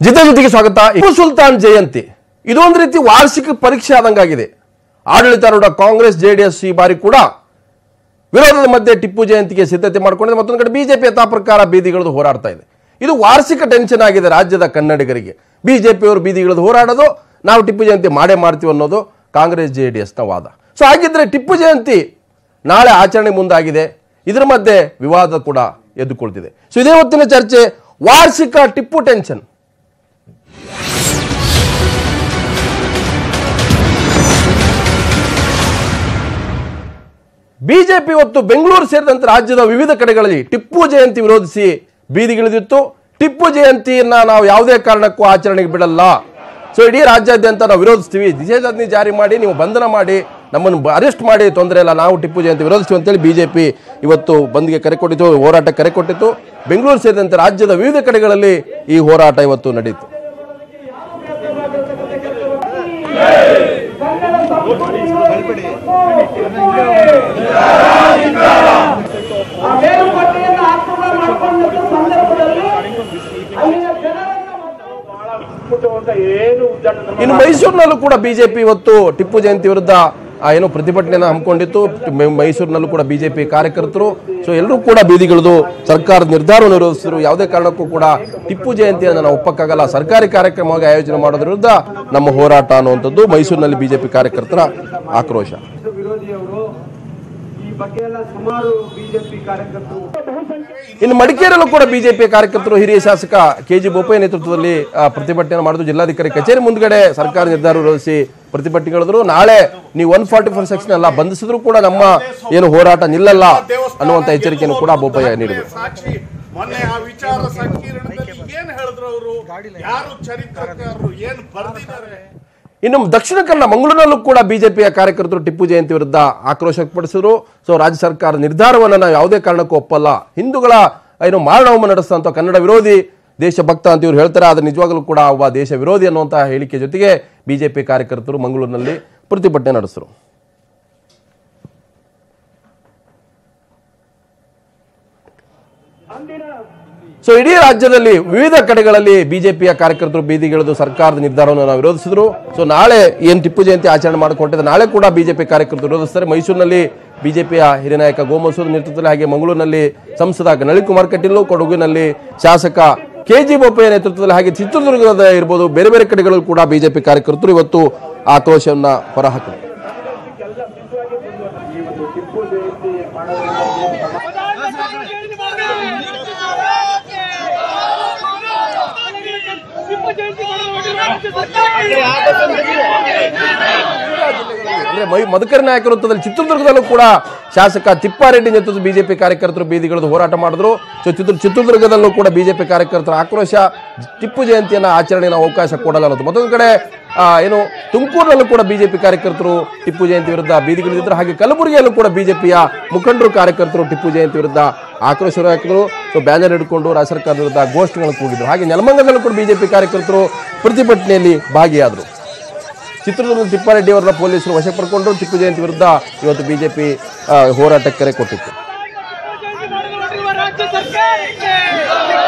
ಜೊತೆಗೆ ಸ್ವಾಗತ. ಟಿಪ್ಪು ಸುಲ್ತಾನ್ ಜಯಂತಿ ಇದು ಒಂದು ರೀತಿ ವಾರ್ಷಿಕ ಪರೀಕ್ಷೆ ಆದಂಗಾಗಿದೆ. ಆಡಳಿತಾರೂಢ ಕಾಂಗ್ರೆಸ್ ಜೆಡಿಎಸ್ ಈ ಬಾರಿ ಕೂಡ ವಿರೋಧದ ಮಧ್ಯೆ ಟಿಪ್ಪು ಜಯಂತಿಗೆ ಸಿದ್ಧತೆ ಮಾಡಿಕೊಂಡಿದೆ. ಮತ್ತೊಂದು ಕಡೆ ಬಿಜೆಪಿ ಯಥಾ ಪ್ರಕಾರ ಬೀದಿಗಿಳಿದು ಹೋರಾಡ್ತಾ ಇದೆ. ಇದು ವಾರ್ಷಿಕ ಟೆನ್ಷನ್ ಆಗಿದೆ ರಾಜ್ಯದ ಕನ್ನಡಿಗರಿಗೆ. ಬಿಜೆಪಿಯವರು ಬೀದಿಗಿಳಿದು ಹೋರಾಡೋದು, ನಾವು ಟಿಪ್ಪು ಜಯಂತಿ ಮಾಡೇ ಮಾಡ್ತೀವಿ ಅನ್ನೋದು ಕಾಂಗ್ರೆಸ್ ಜೆಡಿಎಸ್ನ ವಾದ. ಸೊ ಹಾಗಿದ್ರೆ ಟಿಪ್ಪು ಜಯಂತಿ ನಾಳೆ ಆಚರಣೆ ಮುಂದಾಗಿದೆ. ಇದರ ಮಧ್ಯೆ ವಿವಾದ ಕೂಡ ಎದ್ದುಕೊಳ್ತಿದೆ. ಸೊ ಇದೇ ಹೊತ್ತಿನ ಚರ್ಚೆ, ವಾರ್ಷಿಕ ಟಿಪ್ಪು ಟೆನ್ಷನ್. ಬಿಜೆಪಿ ಇವತ್ತು ಬೆಂಗಳೂರು ಸೇರಿದಂತೆ ರಾಜ್ಯದ ವಿವಿಧ ಕಡೆಗಳಲ್ಲಿ ಟಿಪ್ಪು ಜಯಂತಿ ವಿರೋಧಿಸಿ ಬೀದಿಗಿಳಿದಿತ್ತು. ಟಿಪ್ಪು ಜಯಂತಿಯನ್ನ ನಾವು ಯಾವುದೇ ಕಾರಣಕ್ಕೂ ಆಚರಣೆಗೆ ಬಿಡಲ್ಲ, ಸೊ ಇಡೀ ರಾಜ್ಯಾದ್ಯಂತ ನಾವು ವಿರೋಧಿಸ್ತೀವಿ, ನಿಷೇಧಾಜ್ಞೆ ಜಾರಿ ಮಾಡಿ, ನೀವು ಬಂಧನ ಮಾಡಿ, ನಮ್ಮನ್ನು ಅರೆಸ್ಟ್ ಮಾಡಿ, ತೊಂದರೆ ಇಲ್ಲ, ನಾವು ಟಿಪ್ಪು ಜಯಂತಿ ವಿರೋಧಿಸ್ತೀವಿ ಅಂತೇಳಿ ಬಿಜೆಪಿ ಇವತ್ತು ಬಂದ್ಗೆ ಕರೆ ಕೊಟ್ಟಿತ್ತು, ಹೋರಾಟ ಕರೆ ಕೊಟ್ಟಿತ್ತು. ಬೆಂಗಳೂರು ಸೇರಿದಂತೆ ರಾಜ್ಯದ ವಿವಿಧ ಕಡೆಗಳಲ್ಲಿ ಈ ಹೋರಾಟ ಇವತ್ತು ನಡೆಯಿತು. ಇನ್ನು ಮೈಸೂರಿನಲ್ಲೂ ಕೂಡ ಬಿಜೆಪಿ ಇವತ್ತು ಟಿಪ್ಪು ಜಯಂತಿ ವಿರುದ್ಧ ಏನು ಪ್ರತಿಭಟನೆಯನ್ನು ಹಮ್ಮಿಕೊಂಡಿತ್ತು. ಮೈಸೂರಿನಲ್ಲೂ ಕೂಡ ಬಿಜೆಪಿ ಕಾರ್ಯಕರ್ತರು ಸೊ ಎಲ್ಲರೂ ಕೂಡ ಬೀದಿಗಿಳಿದು ಸರ್ಕಾರದ ನಿರ್ಧಾರವನ್ನು ವಿರೋಧಿಸಿದರು. ಯಾವುದೇ ಕಾರಣಕ್ಕೂ ಕೂಡ ಟಿಪ್ಪು ಜಯಂತಿಯನ್ನು ನಾವು ಒಪ್ಪಕ್ಕಾಗಲ್ಲ, ಸರ್ಕಾರಿ ಕಾರ್ಯಕ್ರಮವಾಗಿ ಆಯೋಜನೆ ಮಾಡೋದ್ರ ವಿರುದ್ಧ ನಮ್ಮ ಹೋರಾಟ ಅನ್ನುವಂಥದ್ದು ಮೈಸೂರಿನಲ್ಲಿ ಬಿಜೆಪಿ ಕಾರ್ಯಕರ್ತರ ಆಕ್ರೋಶ. ಇನ್ನು ಮಡಿಕೇರಿಯಲ್ಲೂ ಕೂಡ ಬಿಜೆಪಿ ಕಾರ್ಯಕರ್ತರು ಹಿರಿಯ ಶಾಸಕ ಕೆಜಿ ಬೋಪಯ್ಯ ನೇತೃತ್ವದಲ್ಲಿ ಪ್ರತಿಭಟನೆ ಮಾಡಿದ್ರು. ಜಿಲ್ಲಾಧಿಕಾರಿ ಕಚೇರಿ ಮುಂದ್ಗಡೆ ಸರ್ಕಾರ ನಿರ್ಧಾರ ವಿರೋಧಿಸಿ ಪ್ರತಿಭಟನೆಗಳಿದ್ರು. ನಾಳೆ ನೀವು 144 ಸೆಕ್ಷನ್ ಎಲ್ಲ ಬಂಧಿಸಿದ್ರು ಕೂಡ ನಮ್ಮ ಏನು ಹೋರಾಟ ನಿಲ್ಲಲ್ಲ ಅನ್ನುವಂತ ಎಚ್ಚರಿಕೆಯನ್ನು ಕೂಡ ಬೋಪಯ್ಯ ನೀಡಿದರು. ಮೊನ್ನೆ ಆ ವಿಚಾರ ಸಂಕಿರಣದಲ್ಲಿ ಏನು ಹೇಳಿದ್ರು ಅವರು, ಯಾರು ಚರಿತ್ರಕಾರರು ಏನು ಬರೆದಿದ್ದಾರೆ. ಇನ್ನು ದಕ್ಷಿಣ ಕನ್ನಡ ಮಂಗಳೂರಿನಲ್ಲೂ ಕೂಡ ಬಿಜೆಪಿಯ ಕಾರ್ಯಕರ್ತರು ಟಿಪ್ಪು ಜಯಂತಿ ವಿರುದ್ಧ ಆಕ್ರೋಶ ವ್ಯಕ್ತಪಡಿಸಿದ್ರು. ಸೊ ರಾಜ್ಯ ಸರ್ಕಾರ ನಿರ್ಧಾರವನ್ನು ನಾವು ಯಾವುದೇ ಕಾರಣಕ್ಕೂ ಒಪ್ಪಲ್ಲ, ಹಿಂದೂಗಳ ಏನು ಮಾರಣಹೋಮ ನಡೆಸಿದಂಥ ಕನ್ನಡ ವಿರೋಧಿ ದೇಶಭಕ್ತ ಅಂತ ಇವ್ರು ಹೇಳ್ತಾರೆ, ಆದರೆ ನಿಜವಾಗಲೂ ಕೂಡ ಒಬ್ಬ ದೇಶ ವಿರೋಧಿ ಅನ್ನುವಂತಹ ಹೇಳಿಕೆ ಜೊತೆಗೆ ಬಿಜೆಪಿ ಕಾರ್ಯಕರ್ತರು ಮಂಗಳೂರಿನಲ್ಲಿ ಪ್ರತಿಭಟನೆ ನಡೆಸಿದರು. ಸೊ ಇಡೀ ರಾಜ್ಯದಲ್ಲಿ ವಿವಿಧ ಕಡೆಗಳಲ್ಲಿ ಬಿಜೆಪಿಯ ಕಾರ್ಯಕರ್ತರು ಬೀದಿಗಿಳಿದು ಸರ್ಕಾರದ ನಿರ್ಧಾರವನ್ನು ನಾವು ವಿರೋಧಿಸಿದ್ರು. ಸೊ ನಾಳೆ ಏನು ಟಿಪ್ಪು ಜಯಂತಿ ಆಚರಣೆ ಮಾಡಿಕೊಟ್ಟಿದೆ, ನಾಳೆ ಕೂಡ ಬಿಜೆಪಿ ಕಾರ್ಯಕರ್ತರು ವಿರೋಧಿಸ್ತಾರೆ. ಮೈಸೂರಿನಲ್ಲಿ ಬಿಜೆಪಿಯ ಹಿರಿಯ ನಾಯಕ ಗೋಮಸೂದ್ ನೇತೃತ್ವದಲ್ಲಿ, ಹಾಗೆ ಮಂಗಳೂರಿನಲ್ಲಿ ಸಂಸದ ನಳಿನ್ಕುಮಾರ್ ಕಟೀಲ್, ಕೊಡಗಿನಲ್ಲಿ ಶಾಸಕ ಕೆಜಿ ಬೋಪಯ್ಯ ನೇತೃತ್ವದಲ್ಲಿ, ಹಾಗೆ ಚಿತ್ರದುರ್ಗದ ಇರ್ಬೋದು ಬೇರೆ ಬೇರೆ ಕಡೆಗಳಲ್ಲೂ ಕೂಡ ಬಿಜೆಪಿ ಕಾರ್ಯಕರ್ತರು ಇವತ್ತು ಆಕ್ರೋಶವನ್ನ ಹೊರಹಾಕಿದರು. ಅಂದ್ರೆ ಮಧುಕರಿ ನಾಯಕ ವೃತ್ತದಲ್ಲಿ ಚಿತ್ರದುರ್ಗದಲ್ಲೂ ಕೂಡ ಶಾಸಕ ತಿಪ್ಪಾರೆಡ್ಡಿ ನೇತೃತ್ವದ ಬಿಜೆಪಿ ಕಾರ್ಯಕರ್ತರು ಬೀದಿಗಿಳಿದು ಹೋರಾಟ ಮಾಡಿದ್ರು. ಸೊ ಚಿತ್ರದುರ್ಗದಲ್ಲೂ ಕೂಡ ಬಿಜೆಪಿ ಕಾರ್ಯಕರ್ತರ ಆಕ್ರೋಶ, ಟಿಪ್ಪು ಜಯಂತಿಯನ್ನ ಆಚರಣೆಗೆ ನಾವು ಅವಕಾಶ ಕೊಡಲ್ಲ ಅನ್ನೋದು. ಮತ್ತೊಂದು ಕಡೆ ಏನು ತುಮಕೂರಿನಲ್ಲೂ ಕೂಡ ಬಿಜೆಪಿ ಕಾರ್ಯಕರ್ತರು ಟಿಪ್ಪು ಜಯಂತಿ ವಿರುದ್ಧ ಬೀದಿಗಿಳಿದಿದ್ರು. ಹಾಗೆ ಕಲಬುರಗಿಯಲ್ಲೂ ಕೂಡ ಬಿಜೆಪಿಯ ಮುಖಂಡರು ಕಾರ್ಯಕರ್ತರು ಟಿಪ್ಪು ಜಯಂತಿ ವಿರುದ್ಧ ಆಕ್ರೋಶ ಹಾಕಿದ್ರು. ಸೊ ಬ್ಯಾನರ್ ಹಿಡ್ಕೊಂಡು ರಾಜ್ಯ ಸರ್ಕಾರದ ವಿರುದ್ಧ ಘೋಷಣೆಗಳನ್ನು ಕೂಗಿದ್ರು. ಹಾಗೆ ನೆಲಮಂಗಲದಲ್ಲೂ ಕೂಡ ಬಿಜೆಪಿ ಕಾರ್ಯಕರ್ತರು ಪ್ರತಿಭಟನೆಯಲ್ಲಿ ಭಾಗಿಯಾದರು. ಚಿತ್ರದುರ್ಗದ ತಿಪ್ಪಾರೆಡ್ಡಿ ಅವರನ್ನ ಪೊಲೀಸರು ವಶ ಪಡ್ಕೊಂಡು ಟಿಪ್ಪು ಜಯಂತಿ ವಿರುದ್ಧ ಇವತ್ತು ಬಿಜೆಪಿ ಹೋರಾಟಕ್ಕೆ ಕರೆ ಕೊಟ್ಟಿತ್ತು.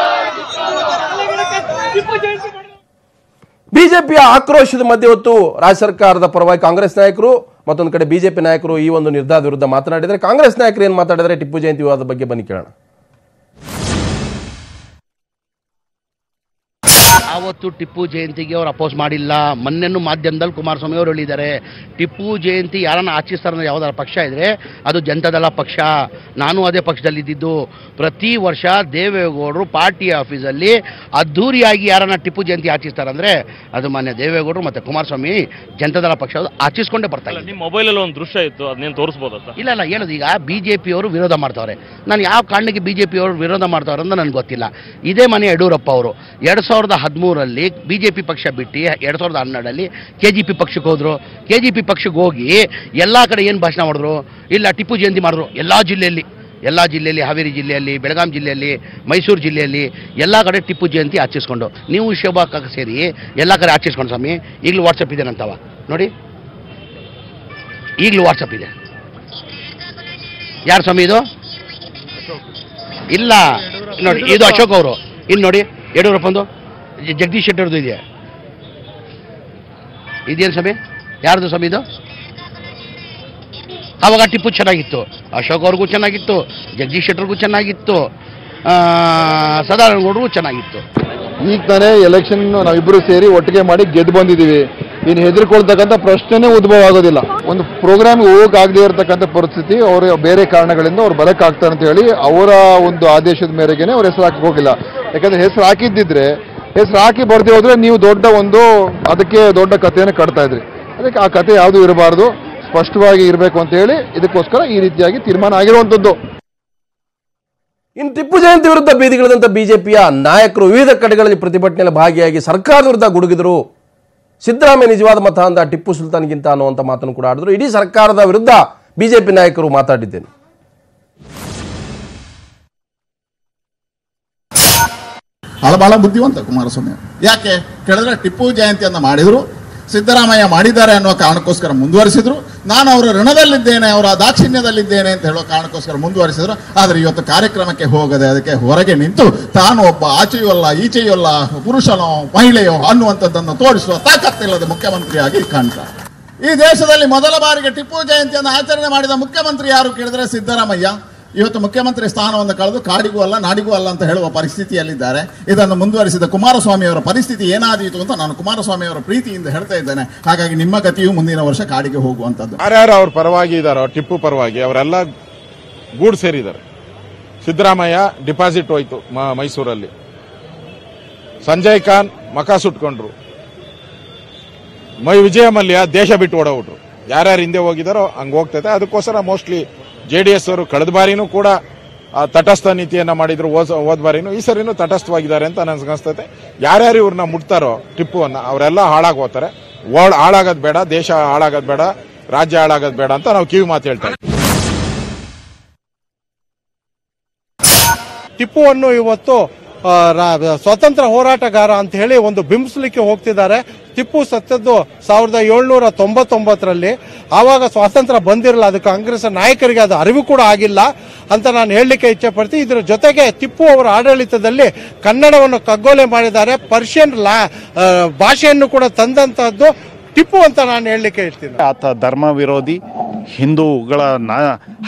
ಬಿಜೆಪಿಯ ಆಕ್ರೋಶದ ಮಧ್ಯೆ ಇವತ್ತು ರಾಜ್ಯ ಸರ್ಕಾರದ ಪರವಾಗಿ ಕಾಂಗ್ರೆಸ್ ನಾಯಕರು, ಮತ್ತೊಂದು ಕಡೆ ಬಿಜೆಪಿ ನಾಯಕರು ಈ ಒಂದು ನಿರ್ಧಾರದ ವಿರುದ್ಧ ಮಾತನಾಡಿದರೆ, ಕಾಂಗ್ರೆಸ್ ನಾಯಕರು ಏನು ಮಾತಾಡಿದರೆ ಟಿಪ್ಪು ಜಯಂತಿ ವಿವಾದದ ಬಗ್ಗೆ ಬನ್ನಿ ಕೇಳೋಣ. ಯಾವತ್ತು ಟಿಪ್ಪು ಜಯಂತಿಗೆ ಅವ್ರು ಅಪೋಸ್ ಮಾಡಿಲ್ಲ. ಮೊನ್ನೆನೂ ಮಾಧ್ಯಮದಲ್ಲಿ ಕುಮಾರಸ್ವಾಮಿ ಅವರು ಹೇಳಿದ್ದಾರೆ, ಟಿಪ್ಪು ಜಯಂತಿ ಯಾರನ್ನ ಆಚರಿಸ್ತಾರೆ ಯಾವುದಾರ ಪಕ್ಷ ಇದ್ರೆ ಅದು ಜನತಾದಳ ಪಕ್ಷ, ನಾನು ಅದೇ ಪಕ್ಷದಲ್ಲಿದ್ದು. ಪ್ರತಿ ವರ್ಷ ದೇವೇಗೌಡರು ಪಾರ್ಟಿ ಆಫೀಸಲ್ಲಿ ಅದ್ಧೂರಿಯಾಗಿ ಯಾರನ್ನ ಟಿಪ್ಪು ಜಯಂತಿ ಆಚರಿಸ್ತಾರೆ ಅಂದರೆ ಅದು ಮಾನ್ಯ ದೇವೇಗೌಡರು ಮತ್ತು ಕುಮಾರಸ್ವಾಮಿ ಜನತಾದಳ ಪಕ್ಷ ಆಚರಿಸ್ಕೊಂಡೇ ಬರ್ತಾರೆ. ನಿಮ್ಮ ಮೊಬೈಲಲ್ಲಿ ಒಂದು ದೃಶ್ಯ ಇತ್ತು, ಅದನ್ನೇನು ತೋರಿಸ್ಬೋದ? ಇಲ್ಲ ಹೇಳೋದು, ಈಗ ಬಿಜೆಪಿಯವರು ವಿರೋಧ ಮಾಡ್ತಾವ್ರೆ. ನಾನು ಯಾವ ಕಾರಣಕ್ಕೆ ಬಿಜೆಪಿಯವರು ವಿರೋಧ ಮಾಡ್ತಾವ್ರೆ ಅಂತ ನನಗೆ ಗೊತ್ತಿಲ್ಲ. ಇದೇ ಮನೆ ಯಡಿಯೂರಪ್ಪ ಅವರು 2013ರಲ್ಲಿ ಬಿಜೆಪಿ ಪಕ್ಷ ಬಿಟ್ಟು 2012ರಲ್ಲಿ ಕೆಜಿಪಿ ಪಕ್ಷಕ್ಕೆ ಹೋದ್ರು. ಕೆಜಿಪಿ ಪಕ್ಷಕ್ಕೆ ಹೋಗಿ ಎಲ್ಲ ಕಡೆ ಏನು ಭಾಷಣ ಮಾಡಿದ್ರು, ಇಲ್ಲ ಟಿಪ್ಪು ಜಯಂತಿ ಮಾಡಿದ್ರು. ಎಲ್ಲ ಜಿಲ್ಲೆಯಲ್ಲಿ ಹಾವೇರಿ ಜಿಲ್ಲೆಯಲ್ಲಿ, ಬೆಳಗಾಂ ಜಿಲ್ಲೆಯಲ್ಲಿ, ಮೈಸೂರು ಜಿಲ್ಲೆಯಲ್ಲಿ ಎಲ್ಲ ಕಡೆ ಟಿಪ್ಪು ಜಯಂತಿ ಆಚರಿಸ್ಕೊಂಡು, ನೀವು ಶೋಭಾ ಸೇರಿ ಎಲ್ಲ ಕಡೆ ಆಚರಿಸ್ಕೊಂಡು ಸ್ವಾಮಿ. ಈಗಲೂ ವಾಟ್ಸಪ್ ಇದೆ ನಂತವ ನೋಡಿ, ಈಗಲೂ ವಾಟ್ಸಪ್ ಇದೆ. ಯಾರು ಸ್ವಾಮಿ ಇದು? ಇಲ್ಲ ನೋಡಿ, ಇದು ಅಶೋಕ್ ಅವರು. ಇಲ್ಲಿ ನೋಡಿ ಯಡಿಯೂರಪ್ಪಂದು ಜಗದೀಶ್ ಶೆಟ್ಟರ್ದು ಇದೆಯಾ? ಇದೇನು ಸ್ವಾಮಿ? ಯಾರ್ದು ಸ್ವಾಮಿ ಇದು? ಆವಾಗ ಟಿಪ್ಪು ಚೆನ್ನಾಗಿತ್ತು, ಅಶೋಕ್ ಅವ್ರಿಗೂ ಚೆನ್ನಾಗಿತ್ತು, ಜಗದೀಶ್ ಶೆಟ್ಟರ್ಗೂ ಚೆನ್ನಾಗಿತ್ತು, ಸದಾನಂದಗೌಡರಿಗೂ ಚೆನ್ನಾಗಿತ್ತು. ಈಗ ತಾನೇ ಎಲೆಕ್ಷನ್ ನಾವಿಬ್ಬರು ಸೇರಿ ಒಟ್ಟಿಗೆ ಮಾಡಿ ಗೆದ್ದು ಬಂದಿದ್ದೀವಿ. ಇನ್ನು ಹೆದರ್ಕೊಳ್ತಕ್ಕಂಥ ಪ್ರಶ್ನೆನೇ ಉದ್ಭವ ಆಗೋದಿಲ್ಲ. ಒಂದು ಪ್ರೋಗ್ರಾಮ್ಗೆ ಹೋಗಕ್ಕಾಗದೇ ಇರತಕ್ಕಂಥ ಪರಿಸ್ಥಿತಿ, ಅವರು ಬೇರೆ ಕಾರಣಗಳಿಂದ ಅವ್ರು ಬರೋಕ್ಕಾಗ್ತಾರೆ ಅಂತ ಹೇಳಿ ಅವರ ಒಂದು ಆದೇಶದ ಮೇರೆಗೆ ಅವ್ರ ಹೆಸರು ಹಾಕಿ ಹೋಗಿಲ್ಲ. ಯಾಕಂದ್ರೆ ಹೆಸರು ಹಾಕಿದ್ದಿದ್ರೆ, ಹೆಸರು ಹಾಕಿ ಬರ್ದೇ ಹೋದ್ರೆ ನೀವು ಅದಕ್ಕೆ ದೊಡ್ಡ ಕಥೆಯನ್ನು ಕಟ್ತಾ ಇದ್ರಿ. ಅದಕ್ಕೆ ಆ ಕಥೆ ಯಾವುದು ಇರಬಾರ್ದು, ಸ್ಪಷ್ಟವಾಗಿ ಇರಬೇಕು ಅಂತ ಹೇಳಿ ಇದಕ್ಕೋಸ್ಕರ ಈ ರೀತಿಯಾಗಿ ತೀರ್ಮಾನ ಆಗಿರುವಂಥದ್ದು. ಇನ್ನು ಟಿಪ್ಪು ಜಯಂತಿ ವಿರುದ್ಧ ಬೀದಿಗಿಳಿದಂಥ ಬಿಜೆಪಿಯ ನಾಯಕರು ವಿವಿಧ ಕಡೆಗಳಲ್ಲಿ ಪ್ರತಿಭಟನೆಯಲ್ಲಿ ಭಾಗಿಯಾಗಿ ಸರ್ಕಾರದ ವಿರುದ್ಧ ಗುಡುಗಿದರು. ಸಿದ್ದರಾಮಯ್ಯ ನಿಜವಾದ ಮತ ಅಂದ ಟಿಪ್ಪು ಸುಲ್ತಾನ್ಗಿಂತ ಅನ್ನುವಂಥ ಮಾತನ್ನು ಕೂಡ ಆಡಿದ್ರು. ಇಡೀ ಸರ್ಕಾರದ ವಿರುದ್ಧ ಬಿಜೆಪಿ ನಾಯಕರು ಮಾತಾಡಿದ್ದೇನೆ. ಬಹಳ ಬುದ್ಧಿವಂತ ಕುಮಾರಸ್ವಾಮಿ. ಯಾಕೆ ಕೇಳಿದ್ರೆ ಟಿಪ್ಪು ಜಯಂತಿಯನ್ನು ಮಾಡಿದ್ರು, ಸಿದ್ದರಾಮಯ್ಯ ಮಾಡಿದ್ದಾರೆ ಅನ್ನೋ ಕಾರಣಕ್ಕೋಸ್ಕರ ಮುಂದುವರಿಸಿದ್ರು. ನಾನು ಅವರ ಋಣದಲ್ಲಿದ್ದೇನೆ, ಅವರ ದಾಕ್ಷಿಣ್ಯದಲ್ಲಿದ್ದೇನೆ ಅಂತ ಹೇಳೋ ಕಾರಣಕ್ಕೋಸ್ಕರ ಮುಂದುವರಿಸಿದ್ರು. ಆದರೆ ಇವತ್ತು ಕಾರ್ಯಕ್ರಮಕ್ಕೆ ಹೋಗದೆ ಅದಕ್ಕೆ ಹೊರಗೆ ನಿಂತು ತಾನು ಒಬ್ಬ ಆಚೆಯೂ ಅಲ್ಲ ಈಚೆಯೂ ಅಲ್ಲ, ಪುರುಷನೋ ಮಹಿಳೆಯೋ ಅನ್ನುವಂಥದ್ದನ್ನು ತೋರಿಸುವ ತಾಕತ್ತಿಲ್ಲದ ಮುಖ್ಯಮಂತ್ರಿಯಾಗಿ ಕಾಣ್ತಾರೆ. ಈ ದೇಶದಲ್ಲಿ ಮೊದಲ ಬಾರಿಗೆ ಟಿಪ್ಪು ಜಯಂತಿಯನ್ನು ಆಚರಣೆ ಮಾಡಿದ ಮುಖ್ಯಮಂತ್ರಿ ಯಾರು ಕೇಳಿದ್ರೆ ಸಿದ್ದರಾಮಯ್ಯ. ಇವತ್ತು ಮುಖ್ಯಮಂತ್ರಿ ಸ್ಥಾನವನ್ನು ಕಳೆದು ಕಾಡಿಗೂ ಅಲ್ಲ ನಾಡಿಗೂ ಅಲ್ಲ ಅಂತ ಹೇಳುವ ಪರಿಸ್ಥಿತಿಯಲ್ಲಿದ್ದಾರೆ. ಇದನ್ನು ಮುಂದುವರಿಸಿದ ಕುಮಾರಸ್ವಾಮಿ ಅವರ ಪರಿಸ್ಥಿತಿ ಏನಾದೀತು ಅಂತ ನಾನು ಕುಮಾರಸ್ವಾಮಿ ಅವರ ಪ್ರೀತಿಯಿಂದ ಹೇಳ್ತಾ ಇದ್ದೇನೆ. ಹಾಗಾಗಿ ನಿಮ್ಮ ಗತಿಯು ಮುಂದಿನ ವರ್ಷ ಕಾಡಿಗೆ ಹೋಗುವಂತದ್ದು. ಯಾರ್ಯಾರು ಅವ್ರ ಪರವಾಗಿ ಇದ್ದಾರೋ, ಟಿಪ್ಪು ಪರವಾಗಿ, ಅವರೆಲ್ಲ ಗೂಡು ಸೇರಿದ್ದಾರೆ. ಸಿದ್ದರಾಮಯ್ಯ ಡಿಪಾಸಿಟ್ ಹೋಯ್ತು ಮೈಸೂರಲ್ಲಿ, ಸಂಜಯ್ ಖಾನ್ ಮಕ ಸುಟ್ಕೊಂಡ್ರು, ವಿಜಯ ಮಲ್ಯ ದೇಶ ಬಿಟ್ಟು ಓಡೋಗ್ಬಿಟ್ರು. ಯಾರ್ಯಾರು ಹಿಂದೆ ಹೋಗಿದಾರೋ ಹಂಗೆ ಹೋಗ್ತೈತೆ. ಅದಕ್ಕೋಸ್ಕರ ಮೋಸ್ಟ್ಲಿ JDS ಅವರು ಕಳೆದ ಬಾರಿನೂ ಕೂಡ ತಟಸ್ಥ ನೀತಿಯನ್ನ ಮಾಡಿದ್ರು, ಹೋದ ಬಾರಿನೂ. ಈ ಸರಿನೂ ತಟಸ್ಥವಾಗಿದ್ದಾರೆ ಅಂತ ನನಗನ್ಸ್ತೈತೆ. ಯಾರ್ಯಾರು ಇವ್ರನ್ನ ಮುಟ್ತಾರೋ ಟಿಪ್ಪುವನ್ನ ಅವರೆಲ್ಲ ಹಾಳಾಗಿ ಹೋಗ್ತಾರೆ. ಹಾಳಾಗೋದು ಬೇಡ, ದೇಶ ಹಾಳಾಗೋದು ಬೇಡ, ರಾಜ್ಯ ಹಾಳಾಗೋದು ಬೇಡ ಅಂತ ನಾವು ಕಿವಿ ಮಾತು ಹೇಳ್ತಾರೆ. ಟಿಪ್ಪುವನ್ನು ಇವತ್ತು ಸ್ವಾತಂತ್ರ್ಯ ಹೋರಾಟಗಾರ ಅಂತ ಹೇಳಿ ಒಂದು ಬಿಂಬಿಸಲಿಕ್ಕೆ ಹೋಗ್ತಿದ್ದಾರೆ. ಟಿಪ್ಪು ಸತ್ತದ್ದು 1799ರಲ್ಲಿ. ಆವಾಗ ಸ್ವಾತಂತ್ರ್ಯ ಬಂದಿರಲ್ಲ, ಅದು ಕಾಂಗ್ರೆಸ್ ನಾಯಕರಿಗೆ ಅದು ಅರಿವು ಕೂಡ ಆಗಿಲ್ಲ ಅಂತ ನಾನು ಹೇಳಲಿಕ್ಕೆ ಇಚ್ಛೆ ಪಡ್ತೀನಿ. ಇದರ ಜೊತೆಗೆ ಟಿಪ್ಪು ಅವರ ಆಡಳಿತದಲ್ಲಿ ಕನ್ನಡವನ್ನು ಕಗ್ಗೊಲೆ ಮಾಡಿದ್ದಾರೆ, ಪರ್ಷಿಯನ್ ಭಾಷೆಯನ್ನು ಕೂಡ ತಂದಂತಹದ್ದು ಟಿಪ್ಪು ಅಂತ ನಾನು ಹೇಳಲಿಕ್ಕೆ ಇರ್ತೀನಿ. ಆತ ಧರ್ಮ ವಿರೋಧಿ, ಹಿಂದೂಗಳ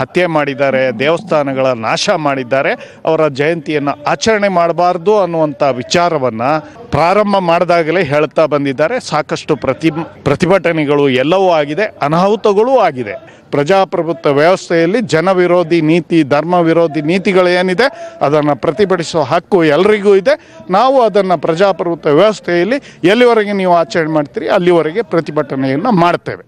ಹತ್ಯೆ ಮಾಡಿದ್ದಾರೆ, ದೇವಸ್ಥಾನಗಳ ನಾಶ ಮಾಡಿದ್ದಾರೆ. ಅವರ ಜಯಂತಿಯನ್ನು ಆಚರಣೆ ಮಾಡಬಾರ್ದು ಅನ್ನುವಂಥ ವಿಚಾರವನ್ನು ಪ್ರಾರಂಭ ಮಾಡಿದಾಗಲೇ ಹೇಳ್ತಾ ಬಂದಿದ್ದಾರೆ. ಸಾಕಷ್ಟು ಪ್ರತಿಭಟನೆಗಳು ಎಲ್ಲವೂ ಆಗಿದೆ, ಅನಾಹುತಗಳೂ ಆಗಿದೆ. ಪ್ರಜಾಪ್ರಭುತ್ವ ವ್ಯವಸ್ಥೆಯಲ್ಲಿ ಜನ ವಿರೋಧಿ ನೀತಿ, ಧರ್ಮ ವಿರೋಧಿ ನೀತಿಗಳು ಏನಿದೆ ಅದನ್ನು ಪ್ರತಿಭಟಿಸುವ ಹಕ್ಕು ಎಲ್ಲರಿಗೂ ಇದೆ. ನಾವು ಅದನ್ನು ಪ್ರಜಾಪ್ರಭುತ್ವ ವ್ಯವಸ್ಥೆಯಲ್ಲಿ ಎಲ್ಲಿವರೆಗೆ ನೀವು ಆಚರಣೆ ಮಾಡ್ತೀರಿ ಅಲ್ಲಿವರೆಗೆ ಪ್ರತಿಭಟನೆಯನ್ನು ಮಾಡ್ತೇವೆ.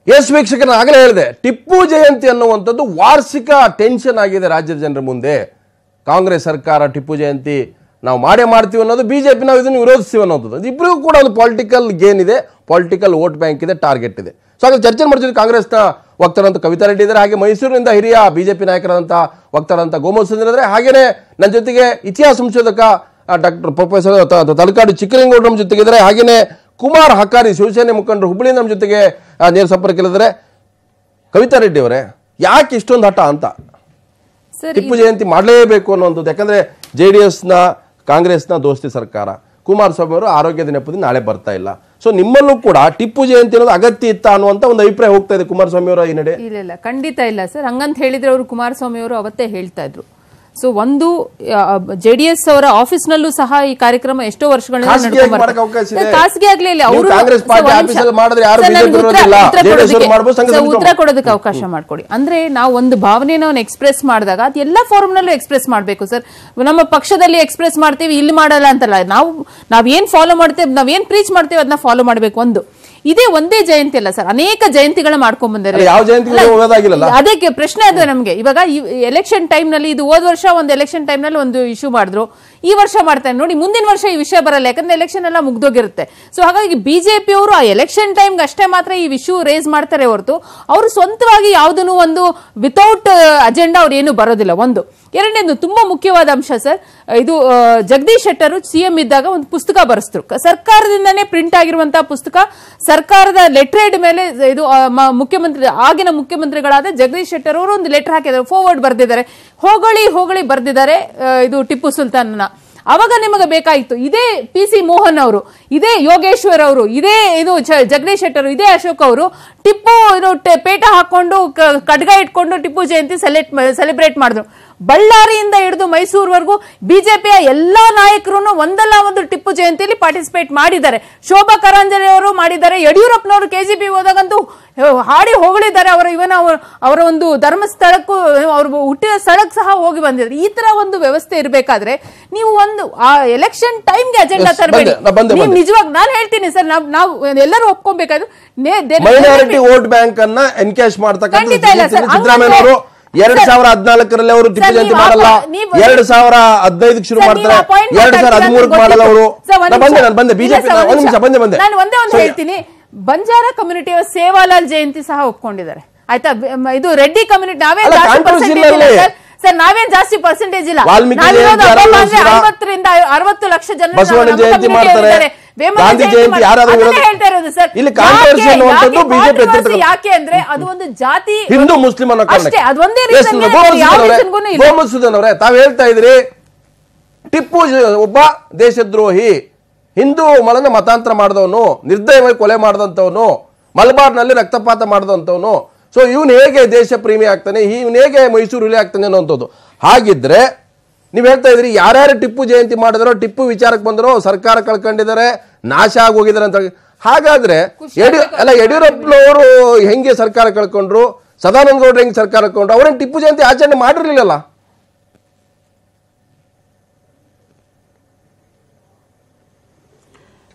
ಎಸ್ ವೀಕ್ಷಕರ, ಆಗಲೇ ಹೇಳಿದೆ, ಟಿಪ್ಪು ಜಯಂತಿ ಅನ್ನುವಂಥದ್ದು ವಾರ್ಷಿಕ ಟೆನ್ಷನ್ ಆಗಿದೆ ರಾಜ್ಯದ ಜನರ ಮುಂದೆ. ಕಾಂಗ್ರೆಸ್ ಸರ್ಕಾರ ಟಿಪ್ಪು ಜಯಂತಿ ನಾವು ಮಾಡ್ತೀವಿ ಅನ್ನೋದು, ಬಿಜೆಪಿ ನಾವು ಇದನ್ನು ವಿರೋಧಿಸ್ತೀವಿ ಅನ್ನೋದು. ಇಬ್ಬರಿಗೂ ಕೂಡ ಒಂದು ಪೊಲಿಟಿಕಲ್ ಗೇನ್ ಇದೆ, ಪೊಲಿಟಿಕಲ್ ವೋಟ್ ಬ್ಯಾಂಕ್ ಇದೆ, ಟಾರ್ಗೆಟ್ ಇದೆ. ಸೊ ಹಾಗೆ ಚರ್ಚೆ ಮಾಡ್ತಿದ್ವಿ. ಕಾಂಗ್ರೆಸ್ನ ವಕ್ತಾರಂತ ಕವಿತಾ ರೆಡ್ಡಿ ಇದ್ದಾರೆ, ಹಾಗೆ ಮೈಸೂರಿನಿಂದ ಹಿರಿಯ ಬಿಜೆಪಿ ನಾಯಕರಾದಂಥ ವಕ್ತಾರಂತ ಗೋಮೋದ್ ಸುಂದರ್ ಇದ್ದಾರೆ, ಹಾಗೇನೆ ನನ್ನ ಜೊತೆಗೆ ಇತಿಹಾಸ ಸಂಶೋಧಕ ಡಾಕ್ಟರ್ ಪ್ರೊಫೆಸರ್ ತಲಕಾಡು ಚಿಕ್ಕಲಿಂಗೌಡರು ನಮ್ಮ ಜೊತೆಗಿದ್ದಾರೆ, ಹಾಗೇನೆ ಕುಮಾರ್ ಹಕಾರಿ ಶಿವಸೇನೆ ಮುಖಂಡರು ಹುಬ್ಬಳ್ಳಿ ನಮ್ಮ ಜೊತೆಗೆ ನೇರ ಸಂಪರ್ಕದಲ್ಲಿದ್ದಾರೆ. ಕವಿತಾ ರೆಡ್ಡಿ ಅವರೇ, ಯಾಕೆ ಇಷ್ಟೊಂದು ಹಠ ಅಂತ ಟಿಪ್ಪು ಜಯಂತಿ ಮಾಡಲೇಬೇಕು ಅನ್ನುವಂಥದ್ದು? ಯಾಕಂದ್ರೆ JDSನ ಕಾಂಗ್ರೆಸ್ನ ದೋಸ್ತಿ ಸರ್ಕಾರ, ಕುಮಾರಸ್ವಾಮಿ ಅವರು ಆರೋಗ್ಯದ ನೆಪದಿಂದ ನಾಳೆ ಬರ್ತಾ ಇಲ್ಲ. ಸೊ ನಿಮ್ಮಲ್ಲೂ ಕೂಡ ಟಿಪ್ಪು ಜಯಂತಿ ಅನ್ನೋದು ಅಗತ್ಯ ಇತ್ತ ಅನ್ನುವಂತ ಒಂದು ಅಭಿಪ್ರಾಯ ಹೋಗ್ತಾ ಇದೆ ಕುಮಾರಸ್ವಾಮಿ ಅವರ ಈ ನಡೆ. ಇಲ್ಲ, ಖಂಡಿತ ಇಲ್ಲ ಸರ್. ಹಂಗಂತ ಹೇಳಿದ್ರೆ ಅವರು ಕುಮಾರಸ್ವಾಮಿ ಅವರು ಅವತ್ತೇ ಹೇಳ್ತಾ ಇದ್ರು. ಸೊ ಒಂದು JDS ಅವರ ಆಫೀಸ್ ನಲ್ಲೂ ಸಹ ಈ ಕಾರ್ಯಕ್ರಮ ಎಷ್ಟೋ ವರ್ಷಗಳಿಂದ ಖಾಸಗಿ ಆಗ್ಲೇ ಇಲ್ಲ, ಅವರು ಉತ್ತರ ಕೊಡೋದಕ್ಕೆ ಅವಕಾಶ ಮಾಡ್ಕೊಡಿ. ಅಂದ್ರೆ ನಾವು ಒಂದು ಭಾವನೆಯನ್ನು ಎಕ್ಸ್ಪ್ರೆಸ್ ಮಾಡಿದಾಗ ಅದು ಎಲ್ಲಾ ಫಾರಂ ನಲ್ಲೂ ಎಕ್ಸ್ಪ್ರೆಸ್ ಮಾಡ್ಬೇಕು ಸರ್. ನಮ್ಮ ಪಕ್ಷದಲ್ಲಿ ಎಕ್ಸ್ಪ್ರೆಸ್ ಮಾಡ್ತೀವಿ, ಇಲ್ಲಿ ಮಾಡಲ್ಲ ಅಂತಲ್ಲ. ನಾವೇನ್ ಫಾಲೋ ಮಾಡ್ತೇವೆ, ನಾವೇನ್ ಪ್ರೀಚ್ ಮಾಡ್ತೇವೆ ಅದನ್ನ ಫಾಲೋ ಮಾಡ್ಬೇಕು. ಇದೇ ಒಂದೇ ಜಯಂತಿ ಅಲ್ಲ ಸರ್, ಅನೇಕ ಜಯಂತಿಗಳ ಮಾಡ್ಕೊಂಡ್ ಬಂದಿದ್ದಾರೆ. ಅದಕ್ಕೆ ಪ್ರಶ್ನೆ ಅದು ನಮ್ಗೆ. ಇವಾಗ ಎಲೆಕ್ಷನ್ ಟೈಮ್ ನಲ್ಲಿ, ಇದು ಹೋದ ವರ್ಷ ಒಂದು ಎಲೆಕ್ಷನ್ ಟೈಮ್ ನಲ್ಲಿ ಒಂದು ಇಶ್ಯೂ ಮಾಡಿದ್ರು, ಈ ವರ್ಷ ಮಾಡ್ತಾರೆ ನೋಡಿ, ಮುಂದಿನ ವರ್ಷ ಈ ವಿಷಯ ಬರಲ್ಲ, ಯಾಕಂದ್ರೆ ಎಲೆಕ್ಷನ್ ಎಲ್ಲ ಮುಗ್ದೋಗಿರುತ್ತೆ. ಸೊ ಹಾಗಾಗಿ ಬಿಜೆಪಿ ಅವರು ಆ ಎಲೆಕ್ಷನ್ ಟೈಮ್ ಅಷ್ಟೇ ಮಾತ್ರ ಈ ಇಶ್ಯೂ ರೇಸ್ ಮಾಡ್ತಾರೆ ಹೊರತು ಅವರು ಸ್ವಂತವಾಗಿ ಯಾವುದನ್ನು ಒಂದು ವಿತೌಟ್ ಅಜೆಂಡಾ ಅವ್ರು ಏನು ಬರೋದಿಲ್ಲ. ಒಂದು ಎರಡನೇದು ತುಂಬಾ ಮುಖ್ಯವಾದ ಅಂಶ ಸರ್, ಇದು ಜಗದೀಶ್ ಶೆಟ್ಟರ್ CM ಇದ್ದಾಗ ಒಂದು ಪುಸ್ತಕ ಬರೆಸಿದ್ರು, ಸರ್ಕಾರದಿಂದನೇ ಪ್ರಿಂಟ್ ಆಗಿರುವಂತಹ ಪುಸ್ತಕ, ಸರ್ಕಾರದ ಲೆಟರ್ ಮೇಲೆ ಇದು ಆಗಿನ ಮುಖ್ಯಮಂತ್ರಿಗಳಾದ ಜಗದೀಶ್ ಶೆಟ್ಟರ್ ಅವರು ಒಂದು ಲೆಟರ್ ಹಾಕಿದ್ದಾರೆ, ಫಾರ್ವರ್ಡ್ ಬರ್ದಿದ್ದಾರೆ, ಹೋಗಳಿ ಬರ್ದಿದ್ದಾರೆ ಇದು ಟಿಪ್ಪು ಸುಲ್ತಾನ್ನ. ಅವಾಗ ನಿಮಗೆ ಬೇಕಾಗಿತ್ತು ಇದೇ PC ಮೋಹನ್ ಅವರು, ಇದೇ ಯೋಗೇಶ್ವರ್ ಅವರು, ಇದೇ ಜಗದೀಶ್ ಶೆಟ್ಟರ್, ಇದೇ ಅಶೋಕ್ ಅವರು ಟಿಪ್ಪು ಪೇಟ ಹಾಕೊಂಡು ಖಡ್ಗ ಇಟ್ಕೊಂಡು ಟಿಪ್ಪು ಜಯಂತಿ ಸೆಲೆಬ್ರೇಟ್ ಮಾಡಿದ್ರು. ಬಳ್ಳಾರಿಯಿಂದ ಹಿಡಿದು ಮೈಸೂರುವರೆಗೂ ಬಿಜೆಪಿಯ ಎಲ್ಲಾ ನಾಯಕರು ಒಂದಲ್ಲ ಒಂದು ಟಿಪ್ಪು ಜಯಂತಿಯಲ್ಲಿ ಪಾರ್ಟಿಸಿಪೇಟ್ ಮಾಡಿದ್ದಾರೆ. ಶೋಭಾ ಕರಂದ್ಲಾಜೆ ಅವರು ಮಾಡಿದ್ದಾರೆ. ಯಡಿಯೂರಪ್ಪನವರು KGP ಹೋದಾಗಂತೂ ಹಾಡಿ ಹೊಗಳಿದ್ದಾರೆ. ಅವರ ಒಂದು ಧರ್ಮಸ್ಥಳಕ್ಕೂ ಅವ್ರ ಹುಟ್ಟಿದ ಸ್ಥಳಕ್ಕೆ ಸಹ ಹೋಗಿ ಬಂದಿದ್ದಾರೆ. ಈ ತರ ಒಂದು ವ್ಯವಸ್ಥೆ ಇರಬೇಕಾದ್ರೆ ನೀವು ಒಂದು ಆ ಎಲೆಕ್ಷನ್ ಟೈಮ್ಗೆ ಅಜೆಂಡಾ ತರಬೇಡಿ. ನೀವು ನಿಜವಾಗಿ ನಾನು ಹೇಳ್ತೀನಿ ಸರ್, ನಾವು ಎಲ್ಲರೂ ಒಪ್ಕೊಬೇಕಾದ್ರು ಮೈನಾರಿಟಿ ವೋಟ್ ಬ್ಯಾಂಕ್ ಅನ್ನ ಎನ್ಕ್ಯಾಶ್ ಮಾಡ್ತಕ್ಕಂಥ ಸಿದ್ದರಾಮಯ್ಯನವರು 2014ರಲ್ಲಿ ಅವರು ಟಿಪ್ಪು ಜಯಂತಿ ಮಾಡಲ್ಲ, 2015 ಶುರು ಮಾಡ್ತಾರೆ, 2013 ಮಾಡಲ್ಲ ಅವರು. ನಾನು ಬಂದೆ ಬಿಜೆಪಿ ಒಂದು ನಿಮಿಷ ಬಂದೆ. ನಾನು ಒಂದೇ ಒಂದು ಹೇಳ್ತೀನಿ, ಬಂಜಾರ ಕಮ್ಯುನಿಟಿಯ ಸೇವಾಲಾಲ್ ಜಯಂತಿ ಸಹ ಒಪ್ಕೊಂಡಿದ್ದಾರೆ ಆಯ್ತಾ. ಇದು ರೆಡ್ಡಿ ಕಮ್ಯುನಿಟಿ ನಾವೇನ್ ಜಾಸ್ತಿ ಪರ್ಸೆಂಟೇಜ್ ಇಲ್ಲ. 50ರಿಂದ 60 ಲಕ್ಷ ಜನ ಜಯಂತಿ ಮಾಡ್ತಾರೆ. ಗಾಂಧಿ ಜಯಂತಿ ಹೇಳ್ತಾ ಇರೋದು ಸರ್. ಇಲ್ಲಿ ಕಾಂಟ್ರವರ್ಸಿ ಯಾಕೆ ಅಂದ್ರೆ ಅದು ಒಂದು ಜಾತಿ ಹಿಂದೂ ಮುಸ್ಲಿಂ ಅನ್ನೋ ಅಷ್ಟೇ, ಅದೊಂದೇ ಅವರೇ ತಾವ್ ಹೇಳ್ತಾ ಇದ್ರಿ ಟಿಪ್ಪು ಒಬ್ಬ ದೇಶದ್ರೋಹಿ, ಹಿಂದೂ ಮಲನ ಮತಾಂತರ ಮಾಡಿದವನು, ನಿರ್ದಯವಾಗಿ ಕೊಲೆ ಮಾಡಿದಂಥವನು, ಮಲಬಾರ್ನಲ್ಲಿ ರಕ್ತಪಾತ ಮಾಡಿದಂಥವನು. ಸೊ ಇವನು ಹೇಗೆ ದೇಶ ಪ್ರೇಮಿ ಆಗ್ತಾನೆ, ಇವನು ಹೇಗೆ ಮೈಸೂರು ಹುಲಿ ಆಗ್ತಾನೆ ಅನ್ನೋಂಥದ್ದು. ಹಾಗಿದ್ರೆ ನೀವ್ ಹೇಳ್ತಾ ಇದ್ರಿ ಯಾರ್ಯಾರು ಟಿಪ್ಪು ಜಯಂತಿ ಮಾಡಿದಾರೋ, ಟಿಪ್ಪು ವಿಚಾರಕ್ಕೆ ಬಂದರೋ ಸರ್ಕಾರ ಕಳ್ಕೊಂಡಿದ್ದಾರೆ, ನಾಶ ಆಗೋಗಿದ್ದಾರೆ ಅಂತ. ಹಾಗಾದ್ರೆ ಯಡಿಯೂರಪ್ಪನವರು ಹೆಂಗೆ ಸರ್ಕಾರ ಕಳ್ಕೊಂಡ್ರು, ಸದಾನಂದ ಗೌಡ್ರು ಹೆಂಗೆ ಸರ್ಕಾರ ಕಳ್ಕೊಂಡ್ರು, ಅವ್ರೇನು ಟಿಪ್ಪು ಜಯಂತಿ ಆಚರಣೆ ಮಾಡಿರ್ಲಿಲ್ಲಲ್ಲ.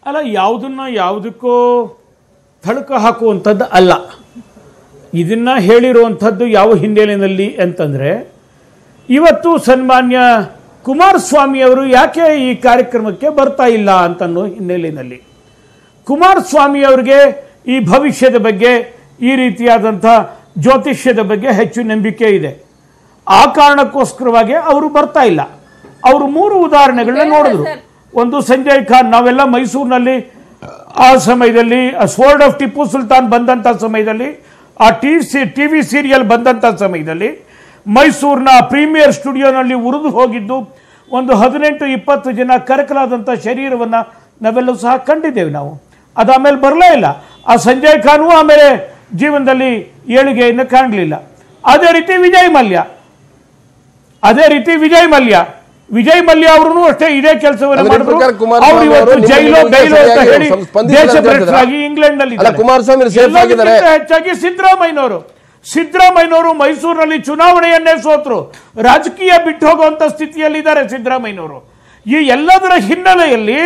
ಅಲ್ಲ, ಯಾವುದಕ್ಕೋ ಥಳಕ ಹಾಕುವಂಥದ್ದು ಅಲ್ಲ. ಇದನ್ನ ಹೇಳಿರುವಂಥದ್ದು ಯಾವ ಹಿನ್ನೆಲೆಯಲ್ಲಿ ಅಂತಂದ್ರೆ, ಇವತ್ತು ಸನ್ಮಾನ್ಯ ಕುಮಾರಸ್ವಾಮಿ ಅವರು ಯಾಕೆ ಈ ಕಾರ್ಯಕ್ರಮಕ್ಕೆ ಬರ್ತಾ ಇಲ್ಲ ಅಂತನ್ನೋ ಹಿನ್ನೆಲೆಯಲ್ಲಿ ಕುಮಾರಸ್ವಾಮಿ ಅವರಿಗೆ ಈ ಭವಿಷ್ಯದ ಬಗ್ಗೆ, ಈ ರೀತಿಯಾದಂಥ ಜ್ಯೋತಿಷ್ಯದ ಬಗ್ಗೆ ಹೆಚ್ಚು ನಂಬಿಕೆ ಇದೆ. ಆ ಕಾರಣಕ್ಕೋಸ್ಕರವಾಗಿ ಅವರು ಬರ್ತಾ ಇಲ್ಲ. ಅವರು 3 ಉದಾಹರಣೆಗಳನ್ನ ನೋಡಿದ್ರು. ಒಂದು ಸಂಜಯ್ ಖಾನ್, ನಾವೆಲ್ಲ ಮೈಸೂರಿನಲ್ಲಿ ಆ ಸಮಯದಲ್ಲಿ ಸ್ವರ್ಡ್ ಆಫ್ ಟಿಪ್ಪು ಸುಲ್ತಾನ್ ಬಂದಂಥ ಸಮಯದಲ್ಲಿ, ಆ ಟಿವಿ ಸೀರಿಯಲ್ ಬಂದಂಥ ಸಮಯದಲ್ಲಿ ಮೈಸೂರಿನ ಪ್ರೀಮಿಯರ್ ಸ್ಟುಡಿಯೋನಲ್ಲಿ ಉರಿದು ಹೋಗಿದ್ದು ಒಂದು 18-20 ಜನ ಕರಕಲಾದಂಥ ಶರೀರವನ್ನು ನಾವೆಲ್ಲೂ ಸಹ ಕಂಡಿದ್ದೇವೆ. ನಾವು ಅದಾಮೇಲೆ ಬರಲೇ ಇಲ್ಲ. ಆ ಸಂಜಯ್ ಖಾನು ಆಮೇಲೆ ಜೀವನದಲ್ಲಿ ಏಳಿಗೆಯನ್ನು ಕಾಣಲಿಲ್ಲ. ಅದೇ ರೀತಿ ವಿಜಯ್ ಮಲ್ಯ ಅವರು ಅಷ್ಟೇ ಇದೇ ಕೆಲಸವನ್ನು ಮಾಡಿದ್ರು. ಅವರು ಇವತ್ತು ಜೈಲು ಬೈಲು ಅಂತ ಹೇಳಿ ದೇಶ ಭ್ರಷ್ಟರಾಗಿ ಇಂಗ್ಲೆಂಡ್ ನಲ್ಲಿ ಹೆಚ್ಚಾಗಿ ಸಿದ್ದರಾಮಯ್ಯನವರು ಮೈಸೂರಿನಲ್ಲಿ ಚುನಾವಣೆಯನ್ನೇ ಸೋತರು, ರಾಜಕೀಯ ಬಿಟ್ಟು ಹೋಗುವಂತ ಸ್ಥಿತಿಯಲ್ಲಿದ್ದಾರೆ ಸಿದ್ದರಾಮಯ್ಯನವರು. ಈ ಎಲ್ಲದರ ಹಿನ್ನೆಲೆಯಲ್ಲಿ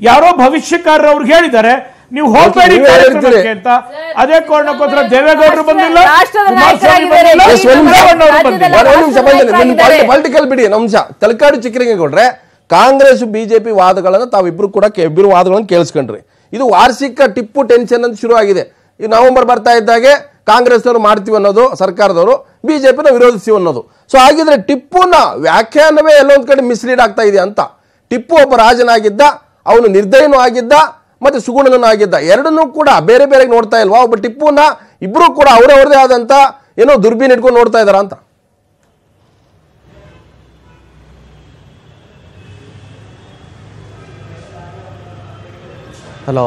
ಯಾರೋ ಭವಿಷ್ಯಕಾರರು ಅವ್ರಿಗೆ ಹೇಳಿದ್ದಾರೆ ನೀವು ಹೋಗಬೇಡಿ ಕಾರ್ಯಕ್ರಮಕ್ಕೆ ಅಂತ. ಅದೇ ಕಾರಣಕ್ಕೋಸ್ಕರ ದೇವೇಗೌಡರು ಬಂದಿಲ್ಲ, ಪೊಲಿಟಿಕಲ್ ಬಿಡಿ ಅಂಶ. ತಲಕಾಡು ಚಿಕ್ಕರಂಗೇಗೌಡ್ರೆ, ಕಾಂಗ್ರೆಸ್ ಬಿಜೆಪಿ ವಾದಗಳನ್ನ ತಾವಿಬ್ರು ಕೂಡ ಇಬ್ಬರು ವಾದಗಳನ್ನು ಕೇಳಿಸ್ಕೊಂಡ್ರಿ. ಇದು ವಾರ್ಷಿಕ ಟಿಪ್ಪು ಟೆನ್ಷನ್ ಅಂತ ಶುರು ಆಗಿದೆ. ಈ ನವೆಂಬರ್ ಬರ್ತಾ ಇದ್ದಾಗೆ ಕಾಂಗ್ರೆಸ್ನವರು ಮಾಡ್ತೀವಿ ಅನ್ನೋದು, ಸರ್ಕಾರದವರು ಬಿಜೆಪಿನ ವಿರೋಧಿಸ್ತೀವಿ ಅನ್ನೋದು. ಸೊ ಹಾಗಿದ್ರೆ ಟಿಪ್ಪುನ ವ್ಯಾಖ್ಯಾನವೇ ಎಲ್ಲೊಂದ್ ಕಡೆ ಮಿಸ್ಲೀಡ್ ಆಗ್ತಾ ಇದೆ ಅಂತ. ಟಿಪ್ಪು ಒಬ್ಬ ರಾಜನಾಗಿದ್ದ, ಅವನು ನಿರ್ದಯನೂ ಆಗಿದ್ದ ಮತ್ತೆ ಸುಗುಣನೂ ಆಗಿದ್ದ. ಎರಡನ್ನೂ ಕೂಡ ಬೇರೆ ಬೇರೆ ನೋಡ್ತಾ ಇಲ್ವಾ? ಒಬ್ಬ ಟಿಪ್ಪುನ ಇಬ್ರು ಕೂಡ ಅವರೇ ಆದಂತ ಏನೋ ದುರ್ಬೀನ್ ಇಟ್ಕೊಂಡು ನೋಡ್ತಾ ಇದಾರ ಅಂತ. ಹಲೋ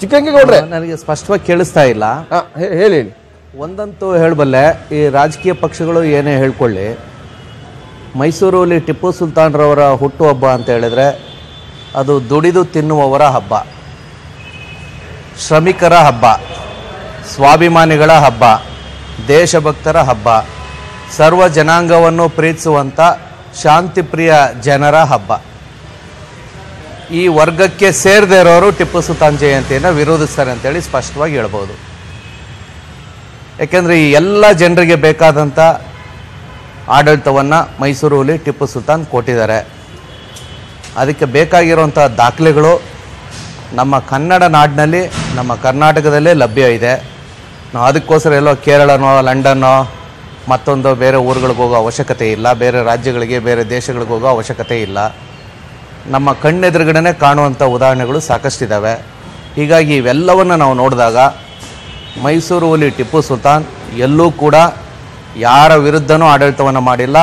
ಚಿಕ್ಕಂಗೇಗೌಡ್ರೆ, ನನಗೆ ಸ್ಪಷ್ಟವಾಗಿ ಕೇಳಿಸ್ತಾ ಇಲ್ಲ. ಹೇಳಿ. ಒಂದಂತೂ ಹೇಳಬಲ್ಲೆ, ಈ ರಾಜಕೀಯ ಪಕ್ಷಗಳು ಏನೇ ಹೇಳ್ಕೊಳ್ಳಿ, ಮೈಸೂರಲ್ಲಿ ಟಿಪ್ಪು ಸುಲ್ತಾನ್ರವರ ಹುಟ್ಟುಹಬ್ಬ ಅಂತ ಹೇಳಿದ್ರೆ ಅದು ದುಡಿದು ತಿನ್ನುವವರ ಹಬ್ಬ, ಶ್ರಮಿಕರ ಹಬ್ಬ, ಸ್ವಾಭಿಮಾನಿಗಳ ಹಬ್ಬ, ದೇಶಭಕ್ತರ ಹಬ್ಬ, ಸರ್ವ ಜನಾಂಗವನ್ನು ಪ್ರೀತಿಸುವಂಥ ಶಾಂತಿಪ್ರಿಯ ಜನರ ಹಬ್ಬ. ಈ ವರ್ಗಕ್ಕೆ ಸೇರದೇ ಇರೋರು ಟಿಪ್ಪು ಸುಲ್ತಾನ್ ಜಯಂತಿಯನ್ನು ವಿರೋಧಿಸ್ತಾರೆ ಅಂತೇಳಿ ಸ್ಪಷ್ಟವಾಗಿ ಹೇಳ್ಬೋದು. ಯಾಕೆಂದರೆ ಈ ಎಲ್ಲ ಜನರಿಗೆ ಬೇಕಾದಂಥ ಆಡಳಿತವನ್ನು ಮೈಸೂರಲ್ಲಿ ಟಿಪ್ಪು ಸುಲ್ತಾನ್ ಕೊಟ್ಟಿದ್ದಾರೆ. ಅದಕ್ಕೆ ಬೇಕಾಗಿರುವಂಥ ದಾಖಲೆಗಳು ನಮ್ಮ ಕನ್ನಡ ನಾಡಿನಲ್ಲಿ, ನಮ್ಮ ಕರ್ನಾಟಕದಲ್ಲೇ ಲಭ್ಯ ಇದೆ. ನಾವು ಅದಕ್ಕೋಸ್ಕರ ಎಲ್ಲೋ ಕೇರಳನೋ ಲಂಡನ್ನೋ ಮತ್ತೊಂದು ಬೇರೆ ಊರುಗಳಿಗೆ ಹೋಗೋ ಅವಶ್ಯಕತೆ ಇಲ್ಲ, ಬೇರೆ ರಾಜ್ಯಗಳಿಗೆ ಬೇರೆ ದೇಶಗಳಿಗೆ ಹೋಗೋ ಅವಶ್ಯಕತೆ ಇಲ್ಲ. ನಮ್ಮ ಕಣ್ಣೆದುರುಗಡೆ ಕಾಣುವಂಥ ಉದಾಹರಣೆಗಳು ಸಾಕಷ್ಟಿದ್ದಾವೆ. ಹೀಗಾಗಿ ಇವೆಲ್ಲವನ್ನು ನಾವು ನೋಡಿದಾಗ ಮೈಸೂರು ಹುಲಿ ಟಿಪ್ಪು ಸುಲ್ತಾನ್ ಎಲ್ಲೂ ಕೂಡ ಯಾರ ವಿರುದ್ಧನೂ ಆಡಳಿತವನ್ನು ಮಾಡಿಲ್ಲ,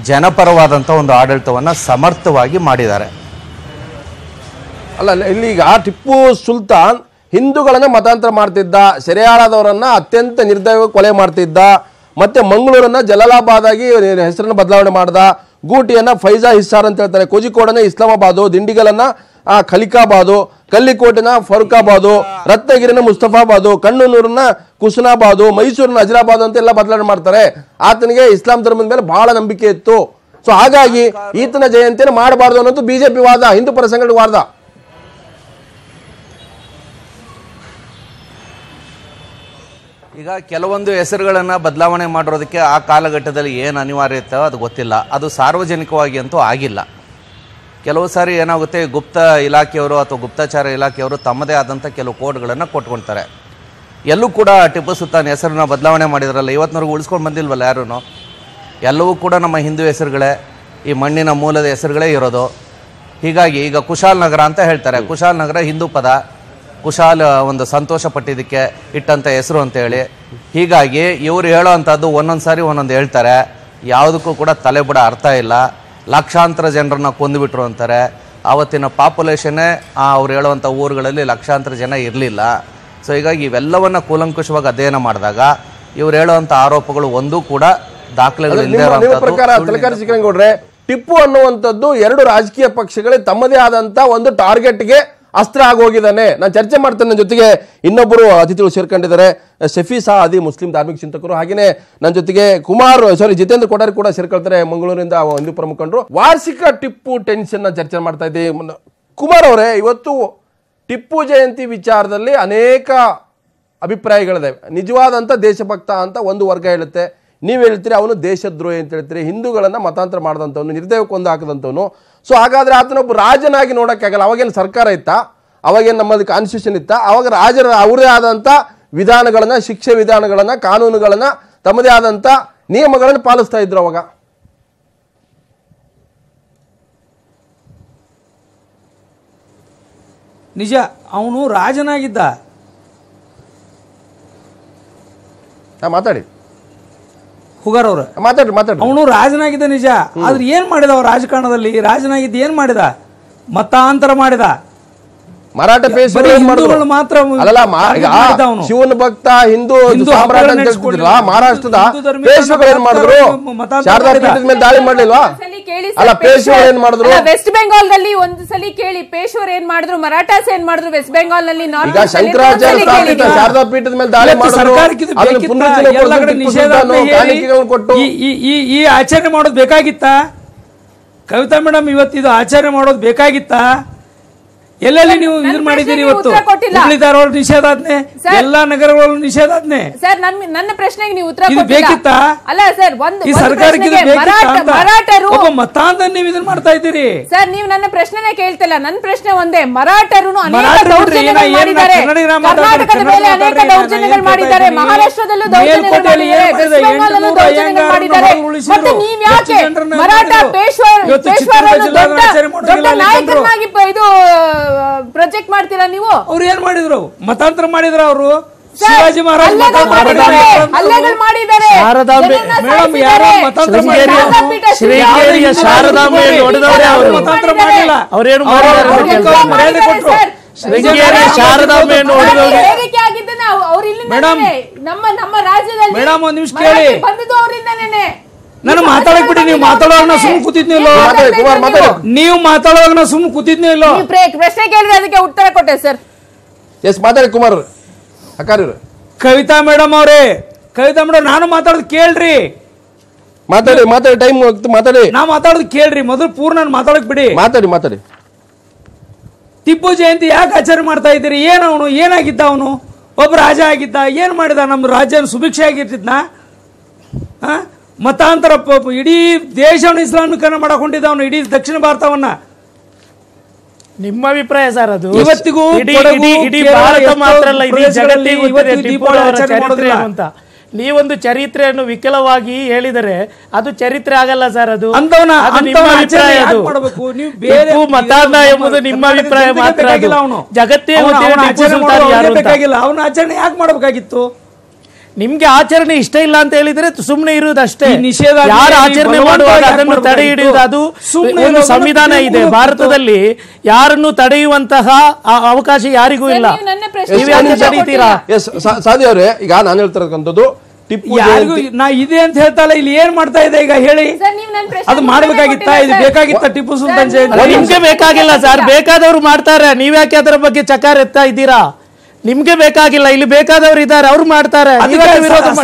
ಜನಪರವಾದಂಥ ಒಂದು ಆಡಳಿತವನ್ನು ಸಮರ್ಥವಾಗಿ ಮಾಡಿದ್ದಾರೆ. ಅಲ್ಲ ಇಲ್ಲೀಗ ಟಿಪ್ಪು ಸುಲ್ತಾನ್ ಹಿಂದೂಗಳನ್ನ ಮತಾಂತರ ಮಾಡ್ತಿದ್ದ, ಸೆರೆಯಾಳಾದವರನ್ನ ಅತ್ಯಂತ ನಿರ್ದಯ ಕೊಲೆ ಮಾಡ್ತಿದ್ದ, ಮತ್ತೆ ಮಂಗಳೂರನ್ನ ಜಲಾಲಾಬಾದ್ ಆಗಿ ಹೆಸರನ್ನು ಬದಲಾವಣೆ ಮಾಡ್ದ, ಗೂಟಿಯನ್ನ ಫೈಜಾ ಹಿಸ್ಸಾರ್ ಅಂತ ಹೇಳ್ತಾರೆ, ಕೋಜಿಕೋಡನ್ನ ಇಸ್ಲಾಮಾಬಾದು, ದಿಂಡಿಗಲನ್ನ ಖಲಿಕಾಬಾದು, ಕಲ್ಲಿಕೋಟೆನ ಫರುಖಾಬಾದು, ರತ್ನಗಿರಿನ ಮುಸ್ತಫಾಬಾದು, ಕಣ್ಣನೂರನ್ನ ಕುಸ್ನಾಬಾದು, ಮೈಸೂರಿನ ಹಜರಾಬಾದ್ ಅಂತ ಎಲ್ಲ ಬದಲಾವಣೆ ಮಾಡ್ತಾರೆ. ಆತನಿಗೆ ಇಸ್ಲಾಂ ಧರ್ಮದ ಮೇಲೆ ಬಹಳ ನಂಬಿಕೆ ಇತ್ತು. ಸೊ ಹಾಗಾಗಿ ಈತನ ಜಯಂತಿಯನ್ನು ಮಾಡಬಾರ್ದು ಅನ್ನೋದು ಬಿಜೆಪಿ ವಾದ, ಹಿಂದೂ ಪರ ಸಂಘಟನೆ ವಾದ. ಈಗ ಕೆಲವೊಂದು ಹೆಸರುಗಳನ್ನು ಬದಲಾವಣೆ ಮಾಡಿರೋದಕ್ಕೆ ಆ ಕಾಲಘಟ್ಟದಲ್ಲಿ ಏನು ಅನಿವಾರ್ಯತೆ ಅದು ಗೊತ್ತಿಲ್ಲ. ಅದು ಸಾರ್ವಜನಿಕವಾಗಿ ಅಂತೂ ಆಗಿಲ್ಲ. ಕೆಲವು ಸಾರಿ ಏನಾಗುತ್ತೆ, ಗುಪ್ತ ಇಲಾಖೆಯವರು ಅಥವಾ ಗುಪ್ತಚಾರ ಇಲಾಖೆಯವರು ತಮ್ಮದೇ ಆದಂಥ ಕೆಲವು ಕೋಡ್ಗಳನ್ನು ಕೊಟ್ಕೊಳ್ತಾರೆ. ಎಲ್ಲೂ ಕೂಡ ಟಿಪ್ಪು ಸುಲ್ತಾನ್ ಹೆಸರನ್ನ ಬದಲಾವಣೆ ಮಾಡಿದ್ರಲ್ಲ, ಇವತ್ತಿನವರೆಗೂ ಉಳಿಸ್ಕೊಂಡು ಬಂದಿಲ್ವಲ್ಲ ಯಾರೂ. ಎಲ್ಲವೂ ಕೂಡ ನಮ್ಮ ಹಿಂದೂ ಹೆಸರುಗಳೇ, ಈ ಮಣ್ಣಿನ ಮೂಲದ ಹೆಸರುಗಳೇ ಇರೋದು. ಹೀಗಾಗಿ ಈಗ ಕುಶಾಲ್ ನಗರ ಅಂತ ಹೇಳ್ತಾರೆ. ಕುಶಾಲ್ ನಗರ ಹಿಂದೂ ಪದ, ಕುಶಾಲ್ ಒಂದು ಸಂತೋಷ ಪಟ್ಟಿದ್ದಕ್ಕೆ ಇಟ್ಟಂಥ ಹೆಸರು ಅಂತೇಳಿ. ಹೀಗಾಗಿ ಇವರು ಹೇಳೋ ಅಂಥದ್ದು ಒಂದೊಂದು ಸಾರಿ ಒಂದೊಂದು ಹೇಳ್ತಾರೆ. ಯಾವುದಕ್ಕೂ ಕೂಡ ತಲೆಬುಡ ಅರ್ಥ ಇಲ್ಲ. ಲಕ್ಷಾಂತರ ಜನರನ್ನ ಕೊಂದುಬಿಟ್ರು ಅಂತಾರೆ. ಆವತ್ತಿನ ಪಾಪ್ಯುಲೇಷನ್ನೇ ಅವ್ರು ಹೇಳುವಂಥ ಊರುಗಳಲ್ಲಿ ಲಕ್ಷಾಂತರ ಜನ ಇರಲಿಲ್ಲ. ಸೊ ಹೀಗಾಗಿ ಇವೆಲ್ಲವನ್ನು ಕೂಲಂಕುಷವಾಗಿ ಅಧ್ಯಯನ ಮಾಡಿದಾಗ ಇವ್ರು ಹೇಳುವಂಥ ಆರೋಪಗಳು ಒಂದೂ ಕೂಡ ದಾಖಲೆಗಳು. ಟಿಪ್ಪು ಅನ್ನುವಂಥದ್ದು ಎರಡು ರಾಜಕೀಯ ಪಕ್ಷಗಳೇ ತಮ್ಮದೇ ಆದಂತ ಒಂದು ಟಾರ್ಗೆಟ್ಗೆ ಅಸ್ತ್ರ ಆಗೋಗಿದ್ದಾನೆ. ನಾನು ಚರ್ಚೆ ಮಾಡ್ತೇನೆ. ನನ್ನ ಜೊತೆಗೆ ಇನ್ನೊಬ್ಬರು ಅತಿಥಿಗಳು ಸೇರ್ಕೊಂಡಿದ್ದಾರೆ, ಶಫಿ ಸಾದಿ ಮುಸ್ಲಿಂ ಧಾರ್ಮಿಕ ಚಿಂತಕರು, ಹಾಗೆಯೇ ನನ್ನ ಜೊತೆಗೆ ಜಿತೇಂದ್ರ ಕೊಠಾರಿ ಕೂಡ ಸೇರ್ಕೊಳ್ತಾರೆ, ಮಂಗಳೂರಿನಿಂದ ಹಿಂದೂ ಪ್ರಮುಖರು. ವಾರ್ಷಿಕ ಟಿಪ್ಪು ಟೆನ್ಷನ್ ಚರ್ಚೆ ಮಾಡ್ತಾ ಇದ್ದೀವಿ. ಕುಮಾರ್ ಅವರೇ, ಇವತ್ತು ಟಿಪ್ಪು ಜಯಂತಿ ವಿಚಾರದಲ್ಲಿ ಅನೇಕ ಅಭಿಪ್ರಾಯಗಳಿದೆ. ನಿಜವಾದಂಥ ದೇಶಭಕ್ತ ಅಂತ ಒಂದು ವರ್ಗ ಹೇಳುತ್ತೆ, ನೀವು ಹೇಳ್ತೀರಿ ಅವನು ದೇಶದ್ರೋಹಿ ಅಂತ ಹೇಳ್ತೀರಿ, ಹಿಂದೂಗಳನ್ನ ಮತಾಂತರ ಮಾಡಿದಂಥವನು, ನಿರ್ದಯ ಕೊಂದು ಹಾಕಿದಂಥವನು. ಸೊ ಹಾಗಾದ್ರೆ ಆತನೊಬ್ಬ ರಾಜನಾಗಿ ನೋಡೋಕ್ಕಾಗಲ್ಲ. ಅವಾಗೇನು ಸರ್ಕಾರ ಇತ್ತಾ? ಅವಾಗೇನು ನಮ್ಮಲ್ಲಿ ಕಾನ್ಸ್ಟಿಟ್ಯೂಷನ್ ಇತ್ತಾ? ಅವಾಗ ರಾಜರ ಅವರದೇ ಆದಂಥ ವಿಧಾನಗಳನ್ನ, ಶಿಕ್ಷೆ ವಿಧಾನಗಳನ್ನ, ಕಾನೂನುಗಳನ್ನ, ತಮ್ಮದೇ ಆದಂಥ ನಿಯಮಗಳನ್ನು ಪಾಲಿಸ್ತಾ ಇದ್ರು ಅವಾಗ. ನಿಜ, ಅವನು ರಾಜನಾಗಿದ್ದ. ಮಾತಾಡಿ ಹುಗಾರವ್ರ ಮಾತಾಡಿ. ಅವನು ರಾಜನಾಗಿದ್ದ ನಿಜ. ಆದ್ರೆ ಏನ್ ಮಾಡಿದ ಅವ ರಾಜಕಾರಣದಲ್ಲಿ? ರಾಜನಾಗಿದ್ದ ಏನ್ ಮಾಡಿದ? ಮತಾಂತರ ಮಾಡಿದ. ಮರಾಠ ಹಿಂದೂಗಳು ಮಾತ್ರ ಶಿವನ ಭಕ್ತ ಹಿಂದೂ ಸಾಮ್ರಾಟ ಅಂತ ಹೇಳ್ತಿದ್ರಲ್ಲ, ಮಹಾರಾಷ್ಟ್ರದ ಪೇಶ್ವೆಗಳು ಏನ್ ಮಾಡಿದ್ರು? ಶಾರದಾ ಪೀಠದ ಮೇಲೆ ದಾಳಿ ಮಾಡ್ಲಿಲ್ವಾ? ಅಲ್ಲ, ಪೇಶ್ವೆಗಳು ಏನ್ ಮಾಡಿದ್ರು? ವೆಸ್ಟ್ ಬೆಂಗಾಲ್ ನಲ್ಲಿ ಒಂದು ಸಲ ಕೇಳಿ, ಪೇಶ್ವರ್ ಏನ್ ಮಾಡಿದ್ರು, ಮರಾಠಾಸ್ ಏನ್ ಮಾಡಿದ್ರು ವೆಸ್ಟ್ ಬೆಂಗಾಲ್ ನಲ್ಲಿ? ಈಗ ಶಂಕರಾಚಾರ್ಯ ಸ್ಥಾಪಿತ ಶಾರದಾ ಪೀಠದ ಮೇಲೆ ದಾಳಿ ಮಾಡಿದ್ರು, ಕೊಟ್ಟು ಈ ಆಚರಣೆ ಮಾಡೋದು ಬೇಕಾಗಿತ್ತ? ಕವಿತಾ ಮೇಡಮ್, ಇವತ್ತಿದು ಆಚರಣೆ ಮಾಡೋದು ಬೇಕಾಗಿತ್ತ? ಎಲ್ಲೆಲ್ಲಿ ನೀವು ಇದನ್ನ ಮಾಡಿದ್ದೀರಿ? ಇವತ್ತು ಹುಬ್ಳಿ ಧಾರವಾಡ ನಿಷೇಧಾಜ್ಞೆ, ಎಲ್ಲಾ ನಗರಗಳು ನಿಷೇಧಾಜ್ಞೆ. ಸರ್, ನನ್ನ ಪ್ರಶ್ನೆಗೆ ನೀವು ಉತ್ತರ ಬೇಕಿತ್ತ? ಅಲ್ಲ ಸರ್, ಈ ಸರ್ಕಾರಕ್ಕೆ ಒಬ್ಬ ಮತಾಂಧ ನೀವು ಇದನ್ನ ಮಾಡ್ತಾ ಇದ್ದೀರಿ. ಸರ್, ನೀವು ನನ್ನ ಪ್ರಶ್ನೆನೇ ಕೇಳ್ತಿಲ್ಲ. ನನ್ನ ಪ್ರಶ್ನೆ ಒಂದೇ, ಮರಾಠರು ಅನೇಕ ದೌರ್ಜನ್ಯಗಳು ಮಾಡಿದ್ದಾರೆ, ಕರ್ನಾಟಕದ ಮೇಲೆ ಅನೇಕ ದೌರ್ಜನ್ಯಗಳು ಮಾಡಿದ್ದಾರೆ, ಮಹಾರಾಷ್ಟ್ರದಲ್ಲೂ ದೌರ್ಜನ್ಯಗಳು ಮಾಡಿದ್ದಾರೆ, ವೆಸ್ಟ್ ಬೆಂಗಾಲಲ್ಲೂ ದೌರ್ಜನ್ಯಗಳು ಮಾಡಿದ್ದಾರೆ. ಮತ್ತೆ ನೀವ್ ಯಾಕೆ ಮರಾಠ ಪೇಶ್ವರನ್ನು ದೊಡ್ಡ ನಾಯಕನಾಗಿ ಇದು ಪ್ರೊಜೆಕ್ಟ್ ಮಾಡ್ತೀರಾ ನೀವು? ಅವ್ರು ಏನ್ ಮಾಡಿದ್ರು? ಮತಾಂತರ ಮಾಡಿದ್ರ ಅವರು? ಶಿವಾಜಿ ಮಹಾರಾಜ್ ಮತಾಂತರ ಮಾಡಿದ್ದಾರೆ. ನಮ್ಮ ರಾಜ್ಯದಲ್ಲಿ ಮೇಡಮ್ ಒಂದ್ ನಿಮಿಷ ಕೇಳಿ, ನಾನು ಮಾತಾಡಕ್ ಬಿಡಿ. ನೀವು ಮಾತಾಡೋವಾಗ ಸುಮ್ ಕೂತಿದ್ನಿಲ್ಲ, ನೀವು ಮಾತಾಡೋವಾಗ ಸುಮ್ ಕೂತಿದ್ನಿಲ್ಲ. ಪ್ರಶ್ನೆ ಕೇಳಿದ್ರೆ ಅದಕ್ಕೆ ಉತ್ತರ ಕೊಟ್ಟೆ ಸರ್. ಎಸ್, ಮಾತಾಡಿ ಕುಮಾರ್ ಅಕ್ಕಾರಿ. ಕವಿತಾ ಮೇಡಮ್ ಅವರೇ, ಕವಿತಾ ಮೇಡಮ್, ನಾನು ಮಾತಾಡೋದು ಕೇಳ್ರಿ. ಮಾತಾಡಿ, ಟೈಮ್ ಮಾತಾಡಿ. ನಾ ಮಾತಾಡೋದು ಕೇಳ್ರಿ ಮೊದಲು. ಪೂರ್ಣ ನಾನು ಮಾತಾಡಕ್ ಬಿಡಿ. ಮಾತಾಡಿ. ಟಿಪ್ಪು ಜಯಂತಿ ಯಾಕೆ ಆಚರಣೆ ಮಾಡ್ತಾ ಇದ್ದೀರಿ? ಏನು ಅವನು ಏನಾಗಿದ್ದ? ಅವನು ಒಬ್ಬ ರಾಜ ಆಗಿದ್ದ. ಏನ್ ಮಾಡಿದ? ನಮ್ಮ ರಾಜ್ಯ ಸುಭಿಕ್ಷೆ ಆಗಿರ್ತಿದ್ನ? ಮತಾಂತರ ಇಡೀ ದೇಶವನ್ನು ಇಸ್ಲಾಮೀಕರಣ ಮಾಡಕ್ ಹೊಂಟಿದ್ದ ಅವನು, ಇಡೀ ದಕ್ಷಿಣ ಭಾರತವನ್ನ. ನಿಮ್ಮ ಅಭಿಪ್ರಾಯ ಸರ್ ಅದು? ಇವತ್ತಿಗೂ ಇಡೀ ಭಾರತ ಮಾತ್ರ ಅಲ್ಲ, ಇಡೀ ಜಗತ್ತಿಗೆ ಅಂತ ನೀವೊಂದು ಚರಿತ್ರೆಯನ್ನು ವಿಕಲವಾಗಿ ಹೇಳಿದರೆ ಅದು ಚರಿತ್ರೆ ಆಗಲ್ಲ ಸರ್. ಅದು ನಿಮ್ಮ ಅಭಿಪ್ರಾಯ. ಅದು ಮತಾಂಧ ಎಂಬುದು ನಿಮ್ಮ ಅಭಿಪ್ರಾಯ ಮಾತ್ರ. ಅವನ ಆಚರಣೆ ಯಾಕೆ ಮಾಡಬೇಕಾಗಿತ್ತು? ನಿಮ್ಗೆ ಆಚರಣೆ ಇಷ್ಟ ಇಲ್ಲ ಅಂತ ಹೇಳಿದ್ರೆ ಸುಮ್ಮನೆ ಇರುವುದಷ್ಟೇ. ನಿಷೇಧ ಯಾರು ಆಚರಣೆ ಮಾಡುವಾಗ ಅದನ್ನು ತಡೆ ಹಿಡಿಯುವುದು ಅದು ಒಂದು ಸಂವಿಧಾನ ಇದೆ ಭಾರತದಲ್ಲಿ. ಯಾರನ್ನು ತಡೆಯುವಂತಹ ಅವಕಾಶ ಯಾರಿಗೂ ಇಲ್ಲ. ತಡೀತೀರಾ? ಸಾದಿ ಅವರೇ, ಈಗ ನಾನು ಹೇಳ್ತಿರತಕ್ಕಂಥದ್ದು ಟಿಪ್ಪು ನಾ ಇದೆ ಅಂತ ಹೇಳ್ತಾಳ, ಇಲ್ಲಿ ಏನ್ ಮಾಡ್ತಾ ಇದೆ ಈಗ ಹೇಳಿ? ಅದು ಮಾಡ್ಬೇಕಾಗಿತ್ತ? ಇದು ಬೇಕಾಗಿತ್ತ ಟಿಪ್ಪು ಸುಲ್ತಾನ್ ಜಯಂತಿ? ನಿಮ್ಗೆ ಬೇಕಾಗಿಲ್ಲ ಸರ್, ಬೇಕಾದವ್ರು ಮಾಡ್ತಾರೆ. ನೀವ್ಯಾಕೆ ಅದರ ಬಗ್ಗೆ ಚಕಾರ ಎತ್ತಾ ಇದ್ದೀರಾ? ನಿಮ್ಗೆ ಬೇಕಾಗಿಲ್ಲ, ಇಲ್ಲಿ ಬೇಕಾದವರು ಇದ್ದಾರೆ, ಅವ್ರು ಮಾಡ್ತಾರೆ.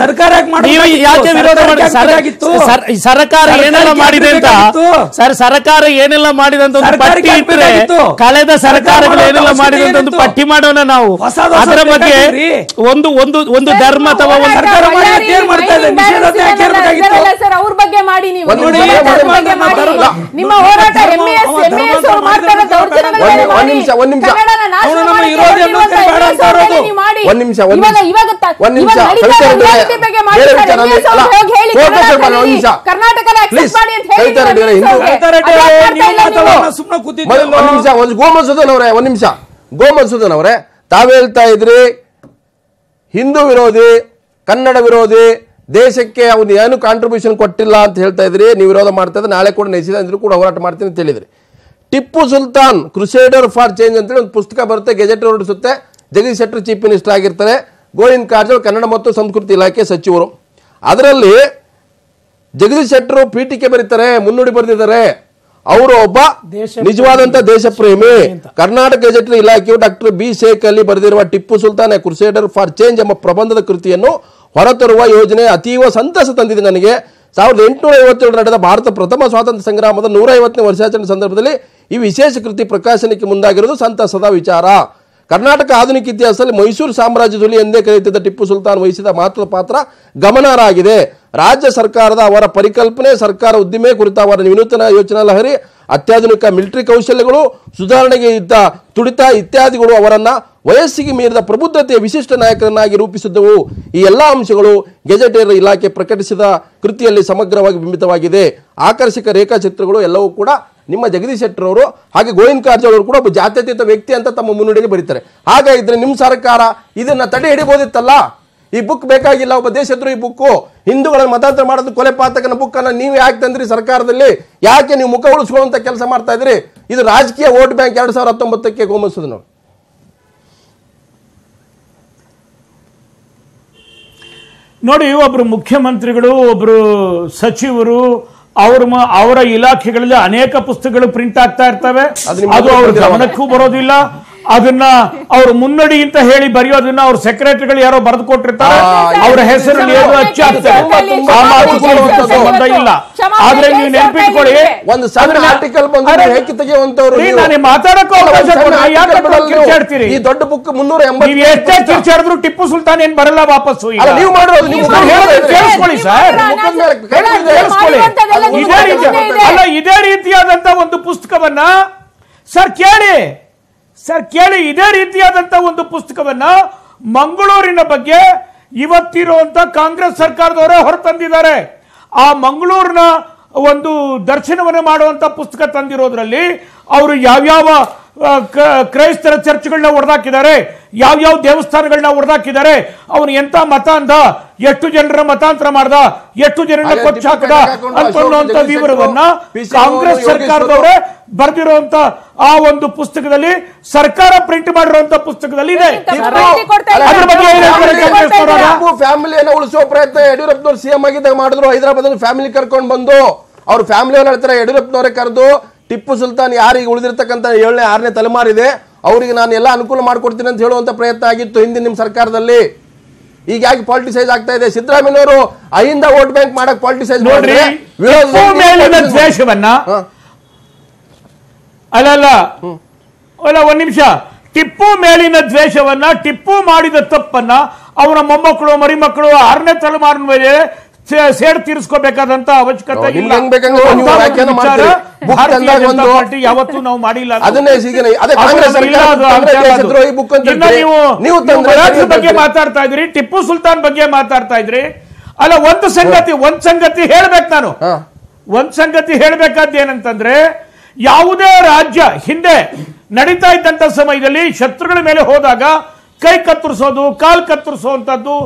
ಸರ್ಕಾರ ಯಾಕೆ ವಿರೋಧ ಮಾಡಿ? ಸರ್ಕಾರ ಏನೆಲ್ಲ ಮಾಡಿದೆ ಅಂತ ಸರ್, ಸರ್ಕಾರ ಏನೆಲ್ಲ ಮಾಡಿದೆ ಅಂತ ಒಂದು ಪಟ್ಟಿ ಇಟ್ಟರೆ ಕಳೆದ ಸರ್ಕಾರಗಳು ಏನೆಲ್ಲ ಮಾಡಿದೆ ಅಂತ ಒಂದು ಪಟ್ಟಿ ಮಾಡೋಣ ನಾವು. ಅದರ ಬಗ್ಗೆ ಒಂದು ಒಂದು ಒಂದು ಧರ್ಮ ಅಥವಾ ಒಂದು ಸರ್ಕಾರ ಅವ್ರ ಬಗ್ಗೆ ಮಾಡಿ ನೀವು ನಿಮ್ಮ ಹೋರಾಟ ಒಂದ್ ನಿಮಿಷ ಗೋಮಧುಸೂದನ್ ಅವರೇ, ತಾವ್ ಹೇಳ್ತಾ ಇದ್ರಿ ಹಿಂದೂ ವಿರೋಧಿ, ಕನ್ನಡ ವಿರೋಧಿ, ದೇಶಕ್ಕೆ ಅವ್ನು ಏನು ಕಾಂಟ್ರಿಬ್ಯೂಷನ್ ಕೊಟ್ಟಿಲ್ಲ ಅಂತ ಹೇಳ್ತಾ ಇದ್ರಿ. ನೀವು ವಿರೋಧ ಮಾಡ್ತಾ ಇದ್ರೆ ನಾಳೆ ಕೂಡ ನಿಷೇಧ ಕೂಡ ಹೋರಾಟ ಮಾಡ್ತೀನಿ ಅಂತ ಹೇಳಿದ್ರಿ. Tipu Sultan crusader for change ಅಂತೇಳಿ ಒಂದು ಪುಸ್ತಕ ಬರುತ್ತೆ, ಗೆಜೆಟ್ ಹೊರಡಿಸುತ್ತೆ. ಜಗದೀಶ್ ಶೆಟ್ಟರ್ ಚೀಫ್ ಮಿನಿಸ್ಟರ್ ಆಗಿರ್ತಾರೆ, ಗೋವಿಂದ ಕಾರಜೋಳ ಕನ್ನಡ ಮತ್ತು ಸಂಸ್ಕೃತಿ ಇಲಾಖೆ ಸಚಿವರು. ಅದರಲ್ಲಿ ಜಗದೀಶ್ ಶೆಟ್ಟರು ಪೀಠಿಕೆ ಬರೀತಾರೆ, ಮುನ್ನುಡಿ ಬರೆದಿದ್ದಾರೆ. ಅವರು ಒಬ್ಬ ನಿಜವಾದಂತ ದೇಶ ಪ್ರೇಮಿ. ಕರ್ನಾಟಕ ಗೆಜೆಟ್ ಇಲಾಖೆಯು ಡಾಕ್ಟರ್ ಬಿ ಶೇಖ್ ಅಲಿ ಬರೆದಿರುವ Tipu Sultan crusader for change ಎಂಬ ಪ್ರಬಂಧದ ಕೃತಿಯನ್ನು ಹೊರತರುವ ಯೋಜನೆ ಅತೀವ ಸಂತಸ ತಂದಿದೆ ನನಗೆ. 1857 ನಡೆದ ಭಾರತ ಪ್ರಥಮ ಸ್ವಾತಂತ್ರ್ಯ ಸಂಗ್ರಾಮದ 150ನೇ ವರ್ಷಾಚರಣೆ ಸಂದರ್ಭದಲ್ಲಿ ಈ ವಿಶೇಷ ಕೃತಿ ಪ್ರಕಾಶನಕ್ಕೆ ಮುಂದಾಗಿರುವುದು ಸಂತಸದ ವಿಚಾರ. ಕರ್ನಾಟಕ ಆಧುನಿಕ ಇತಿಹಾಸದಲ್ಲಿ ಮೈಸೂರು ಸಾಮ್ರಾಜ್ಯದಲ್ಲಿ ಎಂದೇ ಕರೆಯುತ್ತಿದ್ದ ಟಿಪ್ಪು ಸುಲ್ತಾನ್ ವಹಿಸಿದ ಮಹತ್ವದ ಪಾತ್ರ ಗಮನಾರ್ಹ ಆಗಿದೆ. ರಾಜ್ಯ ಸರ್ಕಾರದ ಅವರ ಪರಿಕಲ್ಪನೆ, ಸರ್ಕಾರ ಉದ್ದಿಮೆ ಕುರಿತ ಅವರ ವಿನೂತನ ಯೋಚನಾ ಲಹರಿ, ಅತ್ಯಾಧುನಿಕ ಮಿಲಿಟರಿ ಕೌಶಲ್ಯಗಳು, ಸುಧಾರಣೆಗೆ ಇದ್ದ ತುಡಿತ ಇತ್ಯಾದಿಗಳು ಅವರನ್ನ ವಯಸ್ಸಿಗೆ ಮೀರಿದ ಪ್ರಬುದ್ಧತೆಯ ವಿಶಿಷ್ಟ ನಾಯಕರನ್ನಾಗಿ ರೂಪಿಸಿದ್ದವು. ಈ ಎಲ್ಲ ಅಂಶಗಳು ಗೆಜೆಟೇರ್ ಇಲಾಖೆ ಪ್ರಕಟಿಸಿದ ಕೃತಿಯಲ್ಲಿ ಸಮಗ್ರವಾಗಿ ಬಿಂಬಿತವಾಗಿದೆ. ಆಕರ್ಷಕ ರೇಖಾಚಿತ್ರಗಳು ಎಲ್ಲವೂ ಕೂಡ ನಿಮ್ಮ ಜಗದೀಶ್ ಶೆಟ್ಟರ್ ಅವರು ಹಾಗೆ ಗೋವಿಂದ ಕಾರಜೋಳ ಅವರು ಕೂಡ ಒಬ್ಬ ಜಾತ್ಯತೀತ ವ್ಯಕ್ತಿ ಅಂತ ತಮ್ಮ ಮುನ್ನುಡಿಯಲ್ಲಿ ಬರೀತಾರೆ. ಹಾಗಾದ್ರೆ ನಿಮ್ಮ ಸರ್ಕಾರ ಇದನ್ನ ತಡೆ ಹಿಡಿಬಹುದಿತ್ತಲ್ಲ. ಈ ಬುಕ್ ಬೇಕಾಗಿಲ್ಲ, ಒಬ್ಬ ದೇಶದ್ರೋಹಿ ಬುಕ್ಕು, ಹಿಂದೂಗಳನ್ನು ಮತಾಂತರ ಮಾಡೋದು ಕೊಲೆ ಪಾತಕನ ಬುಕ್ ಅನ್ನ ನೀವು ಯಾಕೆ ತಂದ್ರಿ ಸರ್ಕಾರದಲ್ಲಿ? ಯಾಕೆ ನೀವು ಮುಖ ಉಳಿಸ್ಕೊಳ್ಳುವಂತ ಕೆಲಸ ಮಾಡ್ತಾ ಇದ್ರಿ? ಇದು ರಾಜಕೀಯ ವೋಟ್ ಬ್ಯಾಂಕ್ 2019ಕ್ಕೆ ಗೋಮಧುಸೂದನ್ ಅವರು. ನೋಡಿ, ಒಬ್ರು ಮುಖ್ಯಮಂತ್ರಿಗಳು, ಒಬ್ರು ಸಚಿವರು, ಅವರ ಇಲಾಖೆಗಳಲ್ಲಿ ಅನೇಕ ಪುಸ್ತಕಗಳು ಪ್ರಿಂಟ್ ಆಗ್ತಾ ಇರ್ತವೆ. ಅದು ಅವ್ರ ಗಮನಕ್ಕೂ ಬರೋದಿಲ್ಲ. ಅದನ್ನ ಅವ್ರ ಮುನ್ನಡಿ ಅಂತ ಹೇಳಿ ಬರೆಯೋದನ್ನ ಅವ್ರ ಸೆಕ್ರೆಟರಿಗಳು ಯಾರೋ ಬರೆದು ಕೊಟ್ಟಿರ್ತಾರೆ. ಅವರ ಹೆಸರಲ್ಲಿ ಏನು ಸಂಬಂಧ ಇಲ್ಲ. ಆದ್ರೆ ನೀವು ನೆನಪಿಟ್ಕೊಳ್ಳಿ, ಒಂದು ಸಣ್ಣ ಆರ್ಟಿಕಲ್ ಬಂದ್ರೆ ಹೇಗೆ ತೆಗೆಯುವಂತವ್ರು ನಾನು ಮಾತಾಡಕ್ಕೆ ಅವಕಾಶ ಕಿರ್ಚಾಡ್ತೀರಿ. ಈ ದೊಡ್ಡ ಬುಕ್ 380 ನೀವು ಎಷ್ಟೇ ಕಿರ್ಚಾಡಿದ್ರು ಟಿಪ್ಪು ಸುಲ್ತಾನ್ ಏನ್ ಬರಲ್ಲ ವಾಪಸ್ಸು. ನೀವು ಮಾಡೋದು ಕೇಳಿಸ್ಕೊಳ್ಳಿ ಸರ್, ಇದೇ ರೀತಿಯಾದಂತ ಒಂದು ಪುಸ್ತಕವನ್ನ ಸರ್ ಕೇಳಿ, ಇದೇ ರೀತಿಯಾದಂತ ಒಂದು ಪುಸ್ತಕವನ್ನ ಮಂಗಳೂರಿನ ಬಗ್ಗೆ ಇವತ್ತಿರುವಂತ ಕಾಂಗ್ರೆಸ್ ಸರ್ಕಾರದವರೇ ಹೊರತಂದಿದ್ದಾರೆ. ಆ ಮಂಗಳೂರಿನ ಒಂದು ದರ್ಶನವನ್ನು ಮಾಡುವಂತ ಪುಸ್ತಕ ತಂದಿರೋದ್ರಲ್ಲಿ ಅವರು ಯಾವ್ಯಾವ ಕ್ರೈಸ್ತರ ಚರ್ಚ್ಗಳನ್ನ ಹೊಡೆದಾಕಿದ್ದಾರೆ, ಯಾವ್ಯಾವ ದೇವಸ್ಥಾನಗಳನ್ನ ಹೊಡೆದಾಕಿದ್ದಾರೆ, ಅವನು ಎಂತ ಮತ ಅಂದ, ಎಷ್ಟು ಜನರ ಮತಾಂತರ ಮಾಡ್ದ, ಎಷ್ಟು ಜನರನ್ನ ಕೊಚ್ಚಾಕದ ಅಂತ ವಿವರವನ್ನ ಕಾಂಗ್ರೆಸ್ ಸರ್ಕಾರದವರೇ ಬರೆದಿರುವಂತ ಆ ಒಂದು ಪುಸ್ತಕದಲ್ಲಿ, ಸರ್ಕಾರ ಪ್ರಿಂಟ್ ಮಾಡಿರುವಂತ ಪುಸ್ತಕದಲ್ಲಿ ಇದೆ. ಫ್ಯಾಮಿಲಿಯನ್ನು ಉಳಿಸುವ ಪ್ರಯತ್ನ ಯಡಿಯೂರಪ್ಪನವರು ಸಿಎಂ ಆಗಿದ್ದಾಗ ಮಾಡಿದ್ರು. ಹೈದರಾಬಾದ್ ಫ್ಯಾಮಿಲಿ ಕರ್ಕೊಂಡು ಬಂದು ಅವ್ರ ಫ್ಯಾಮಿಲಿಯವ್ರು ಹೇಳ್ತಾರೆ, ಯಡಿಯೂರಪ್ಪನವರೇ ಕರೆದು ಟಿಪ್ಪು ಸುಲ್ತಾನ್ ಯಾರಿಗೆ ಉಳಿದಿರ್ತಕ್ಕಂಥ 7ನೇ 6ನೇ ತಲೆಮಾರಿದೆ ಅವರಿಗೆ ನಾನು ಎಲ್ಲ ಅನುಕೂಲ ಮಾಡ್ಕೊಡ್ತೀನಿ ಅಂತ ಹೇಳುವಂತ ಪ್ರಯತ್ನ ಆಗಿತ್ತು ಹಿಂದಿನ ನಿಮ್ಮ ಸರ್ಕಾರದಲ್ಲಿ. ಈಗ ಯಾಕೆ ಪಾಲಿಟಿಸೈಸ್ ಆಗ್ತಾ ಇದೆ? ಸಿದ್ದರಾಮಯ್ಯನವರು ಅಹಿಂದ ವೋಟ್ ಬ್ಯಾಂಕ್ ಮಾಡಕ್ ಪಾಲಿಟಿಸೈಸ್ ನೋಡ್ರಿ. ದ್ವೇಷವನ್ನ ಅಲ್ಲ ಒಂದ್ ನಿಮಿಷ, ಟಿಪ್ಪು ಮೇಲಿನ ದ್ವೇಷವನ್ನ, ಟಿಪ್ಪು ಮಾಡಿದ ತಪ್ಪನ್ನ ಅವನ ಮೊಮ್ಮಕ್ಕಳು ಮರಿಮಕ್ಕಳು 6ನೇ ತಲೆಮಾರಿನ ಮೇಲೆ ಸೇಡ್ ತೀರಿಸ್ಕೋಬೇಕಾದಂತ ಅವಶ್ಯಕತೆ ಇಲ್ಲ. ಯಾವತ್ತೂ ನಾವು ಮಾಡಿಲ್ಲ. ನೀವು ಬಗ್ಗೆ ಮಾತಾಡ್ತಾ ಇದ್ರಿ, ಟಿಪ್ಪು ಸುಲ್ತಾನ್ ಬಗ್ಗೆ ಮಾತಾಡ್ತಾ ಇದ್ರಿ. ಅಲ್ಲ, ಒಂದ್ ಸಂಗತಿ ಹೇಳ್ಬೇಕು ನಾನು. ಒಂದ್ ಸಂಗತಿ ಹೇಳ್ಬೇಕಾದ ಏನಂತಂದ್ರೆ, ಯಾವುದೇ ರಾಜ್ಯ ಹಿಂದೆ ನಡೀತಾ ಇದ್ದಂತ ಸಮಯದಲ್ಲಿ ಶತ್ರುಗಳ ಮೇಲೆ ಹೋದಾಗ ಕೈ ಕತ್ತರಿಸೋದು, ಕಾಲ್ ಕತ್ತರಿಸುವಂತದ್ದು,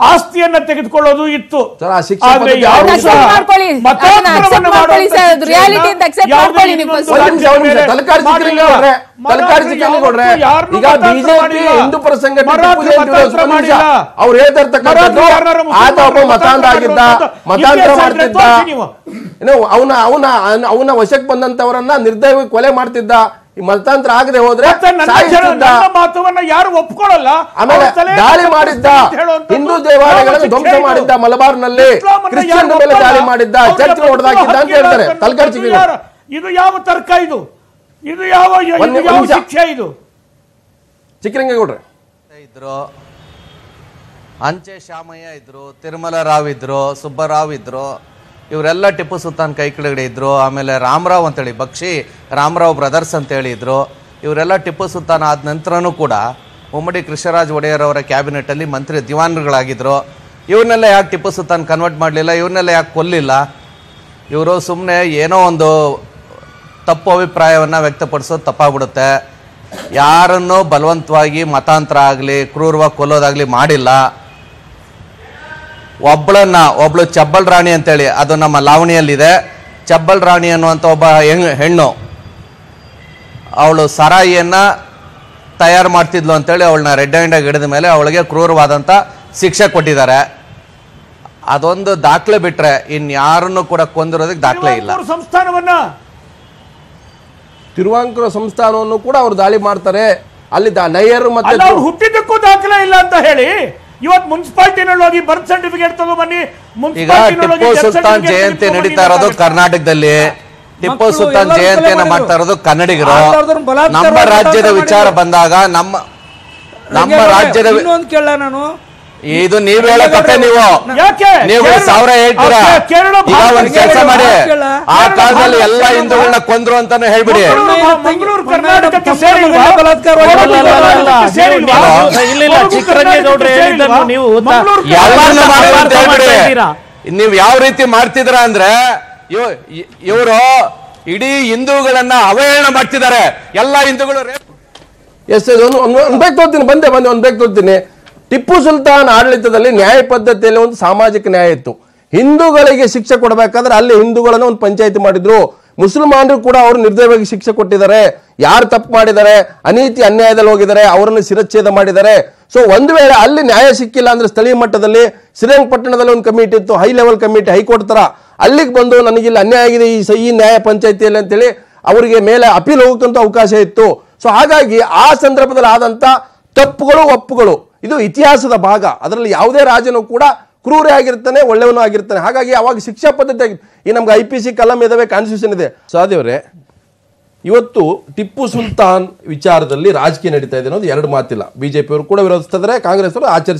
ಆಸ್ತಿಯನ್ನ ತೆಗೆದುಕೊಳ್ಳೋದು ಇತ್ತು. ಆದ್ರೆ ಈಗ ಬಿಜೆಪಿ ಹಿಂದೂ ಪರ ಸಂಘಟನೆ ಅವ್ರು ಹೇಳ್ತಿರ್ತಕ್ಕಂಥದ್ದು ಆತ ಒಬ್ಬ ಮತಾಂಧ ಆಗಿದ್ದ, ಮತಾಂತರ ಮಾಡ್ತಿದ್ದ, ಅವನ ವಶಕ್ಕೆ ಬಂದಂತವರನ್ನ ನಿರ್ದಯ ಕೊಲೆ ಮಾಡ್ತಿದ್ದ. ಈ ಮತಾಂತರ ಆಗದೆ ಹೋದ್ರೆ ಮಾತವನ್ನ ಯಾರು ಒಪ್ಕೊಳ್ಳಲ್ಲ. ಆಮೇಲೆ ದಾಳಿ ಮಾಡಿದ್ದ, ಹಿಂದೂ ದೇವಾಲಯಗಳನ್ನು ಧ್ವಂಸ ಮಾಡಿದ್ದ, ಮಲಬಾರ್ನಲ್ಲಿ ಕ್ರಿಶ್ಚಿಯನ್ ಮೇಲೆ ದಾಳಿ ಮಾಡಿದ್ದ, ಚರ್ಚ್ ಹೊಡೆದಾಕಿದ್ದ ಅಂತ ಹೇಳ್ತಾರೆ. ಇದು ಯಾವ ತರ್ಕ? ಇದು ಯಾವ ಶಿಕ್ಷೆ? ಇದು ಚಿಕ್ಕರಂಗೇಗೌಡ್ರೆ ಇದ್ರು, ಅಂಚೆ ಶಾಮಯ್ಯ ಇದ್ರು, ತಿರುಮಲ ರಾವ್ ಇದ್ರು, ಸುಬ್ಬರಾವ್ ಇದ್ರು, ಇವರೆಲ್ಲ ಟಿಪ್ಪು ಸುಲ್ತಾನ್ ಕೈ ಕೆಳಗಡೆ ಇದ್ರು. ಆಮೇಲೆ ರಾಮರಾವ್ ಅಂತೇಳಿ ಬಕ್ಷಿ ರಾಮರಾವ್ ಬ್ರದರ್ಸ್ ಅಂತೇಳಿ ಇದ್ರು. ಇವರೆಲ್ಲ ಟಿಪ್ಪು ಸುಲ್ತಾನ್ ಆದ ನಂತರನೂ ಕೂಡ ಮುಮ್ಮಡಿ ಕೃಷ್ಣರಾಜ್ ಒಡೆಯರ್ ಅವರ ಕ್ಯಾಬಿನೆಟಲ್ಲಿ ಮಂತ್ರಿ ದಿವಾನ್ಗಳಾಗಿದ್ರು. ಇವ್ರನ್ನೆಲ್ಲ ಯಾಕೆ ಟಿಪ್ಪು ಸುಲ್ತಾನ್ ಕನ್ವರ್ಟ್ ಮಾಡಲಿಲ್ಲ? ಇವ್ರನ್ನೆಲ್ಲ ಯಾಕೆ ಕೊಲ್ಲಿಲ್ಲ? ಇವರು ಸುಮ್ಮನೆ ಏನೋ ಒಂದು ತಪ್ಪು ಅಭಿಪ್ರಾಯವನ್ನು ವ್ಯಕ್ತಪಡಿಸೋದು ತಪ್ಪಾಗ್ಬಿಡುತ್ತೆ. ಯಾರನ್ನೂ ಬಲವಂತವಾಗಿ ಮತಾಂತರ ಆಗಲಿ ಕ್ರೂರವಾಗಿ ಕೊಲ್ಲೋದಾಗಲಿ ಮಾಡಿಲ್ಲ. ಒಬ್ಳು ಚಬ್ಬಲ್ ರಾಣಿ ಅಂತೇಳಿ, ಅದು ನಮ್ಮ ಲಾವಣಿಯಲ್ಲಿದೆ. ಚಬ್ಬಲ್ ರಾಣಿ ಅನ್ನುವಂಥ ಒಬ್ಬ ಹೆಣ್ಣು, ಅವಳು ಸರಾಯಿಯನ್ನ ತಯಾರು ಮಾಡ್ತಿದ್ಲು ಅಂತೇಳಿ ಅವಳನ್ನ ರೆಡ್ ಹ್ಯಾಂಡಾಗಿ ಹಿಡಿದ ಮೇಲೆ ಅವಳಿಗೆ ಕ್ರೂರವಾದಂಥ ಶಿಕ್ಷೆ ಕೊಟ್ಟಿದ್ದಾರೆ. ಅದೊಂದು ದಾಖಲೆ ಬಿಟ್ರೆ ಇನ್ಯಾರನ್ನು ಕೂಡ ಕೊಂದಿರೋದಕ್ಕೆ ದಾಖಲೆ ಇಲ್ಲ. ತಿರುವಾಂಕೂರು ಸಂಸ್ಥಾನವನ್ನು ಕೂಡ ಅವ್ರು ದಾಳಿ ಮಾಡ್ತಾರೆ. ಅಲ್ಲಿ ನಯ್ಯರು ಮತ್ತೆ ಹುಟ್ಟಿದ್ದಕ್ಕೂ ದಾಖಲೆ ಇಲ್ಲ ಅಂತ ಹೇಳಿ ಇವತ್ತು ಮುನ್ಸಿಪಾಲಿಟಿನಲ್ಲಿ ಹೋಗಿ ಬರ್ತ್ ಸರ್ಟಿಫಿಕೇಟ್ ತಗೊಂಡ್ಬನ್ನಿ. ಈಗ ಟಿಪ್ಪು ಸುಲ್ತಾನ್ ಜಯಂತಿ ನಡೀತಾ ಇರೋದು ಕರ್ನಾಟಕದಲ್ಲಿ, ಟಿಪ್ಪು ಸುಲ್ತಾನ್ ಜಯಂತಿಯನ್ನ ಮಾಡ್ತಾ ಇರೋದು ಕನ್ನಡಿಗರು. ನಮ್ಮ ರಾಜ್ಯದ ವಿಚಾರ ಬಂದಾಗ ನಮ್ಮ ರಾಜ್ಯದ ನಾನು ಇದು ನೀವ್ ಹೇಳೋ ಕಥೆ. ನೀವು 1000 ಹೇಳ್ತೀರಾ. ಈಗ ಒಂದ್ ಕೆಲಸ ಮಾಡಿ, ಆ ಕಾಲದಲ್ಲಿ ಎಲ್ಲ ಹಿಂದೂಗಳನ್ನ ಕೊಂದ್ರು ಅಂತಾನು ಹೇಳ್ಬಿಡಿ. ನೀವ್ ಯಾವ ರೀತಿ ಮಾಡ್ತಿದ್ರ ಅಂದ್ರೆ ಇವರು ಇಡೀ ಹಿಂದೂಗಳನ್ನ ಅವಹೇಳನ ಮಾಡ್ತಿದ್ದಾರೆ. ಎಲ್ಲ ಹಿಂದೂಗಳು ಒಂದ್ ಬೇಕ್ ತೋರ್ತೀನಿ. ಟಿಪ್ಪು ಸುಲ್ತಾನ್ ಆಡಳಿತದಲ್ಲಿ ನ್ಯಾಯ ಪದ್ಧತಿಯಲ್ಲಿ ಒಂದು ಸಾಮಾಜಿಕ ನ್ಯಾಯ ಇತ್ತು. ಹಿಂದೂಗಳಿಗೆ ಶಿಕ್ಷೆ ಕೊಡಬೇಕಾದ್ರೆ ಅಲ್ಲಿ ಹಿಂದೂಗಳನ್ನ ಒಂದು ಪಂಚಾಯತಿ ಮಾಡಿದ್ರು. ಮುಸಲ್ಮಾನರು ಕೂಡ ಅವರು ನಿರ್ದಯವಾಗಿ ಶಿಕ್ಷೆ ಕೊಟ್ಟಿದ್ದಾರೆ. ಯಾರು ತಪ್ಪು ಮಾಡಿದ್ದಾರೆ, ಅನೀತಿ ಅನ್ಯಾಯದಲ್ಲಿ ಹೋಗಿದ್ದಾರೆ, ಅವರನ್ನು ಶಿರಚ್ಛೇದ ಮಾಡಿದ್ದಾರೆ. ಸೊ ಒಂದು ವೇಳೆ ಅಲ್ಲಿ ನ್ಯಾಯ ಸಿಕ್ಕಿಲ್ಲ ಅಂದ್ರೆ ಸ್ಥಳೀಯ ಮಟ್ಟದಲ್ಲಿ ಶ್ರೀರಂಗಪಟ್ಟಣದಲ್ಲಿ ಒಂದು ಕಮಿಟಿ ಇತ್ತು, ಹೈ ಲೆವೆಲ್ ಕಮಿಟಿ, ಹೈಕೋರ್ಟ್ ತರ. ಅಲ್ಲಿಗೆ ಬಂದು ನನಗಿಲ್ಲಿ ಅನ್ಯಾಯ ಆಗಿದೆ ಈ ನ್ಯಾಯ ಪಂಚಾಯತಿಯಲ್ಲಿ ಅಂತೇಳಿ ಅವರಿಗೆ ಮೇಲೆ ಅಪೀಲ್ ಹೋಗಕ್ಕಂತ ಅವಕಾಶ ಇತ್ತು. ಸೊ ಹಾಗಾಗಿ ಆ ಸಂದರ್ಭದಲ್ಲಿ ಆದಂತ ತಪ್ಪುಗಳು ಒಪ್ಪುಗಳು ಇದು ಇತಿಹಾಸದ ಭಾಗ. ಅದರಲ್ಲಿ ಯಾವುದೇ ರಾಜನು ಕೂಡ ಕ್ರೂರ ಆಗಿರ್ತಾನೆ, ಒಳ್ಳೆಯವನು ಆಗಿರ್ತಾನೆ. ಹಾಗಾಗಿ ಅವಾಗ ಶಿಕ್ಷಾ ಪದ್ಧತಿ ಈ ನಮ್ಗೆ IPC ಕಲಂ ಇದಾವೆ, ಕಾನ್ಸ್ಟಿಟ್ಯೂಷನ್ ಇದೆ. ಸಾಧ್ಯವರೇ, ಇವತ್ತು ಟಿಪ್ಪು ಸುಲ್ತಾನ್ ವಿಚಾರದಲ್ಲಿ ರಾಜಕೀಯ ನಡೀತಾ ಇದೆ ಅನ್ನೋದು ಎರಡು ಮಾತಿಲ್ಲ. ಬಿಜೆಪಿ ಅವರು ಕೂಡ ವಿರೋಧಿಸ್ತಿದ್ದಾರೆ, ಕಾಂಗ್ರೆಸ್ ಅವರು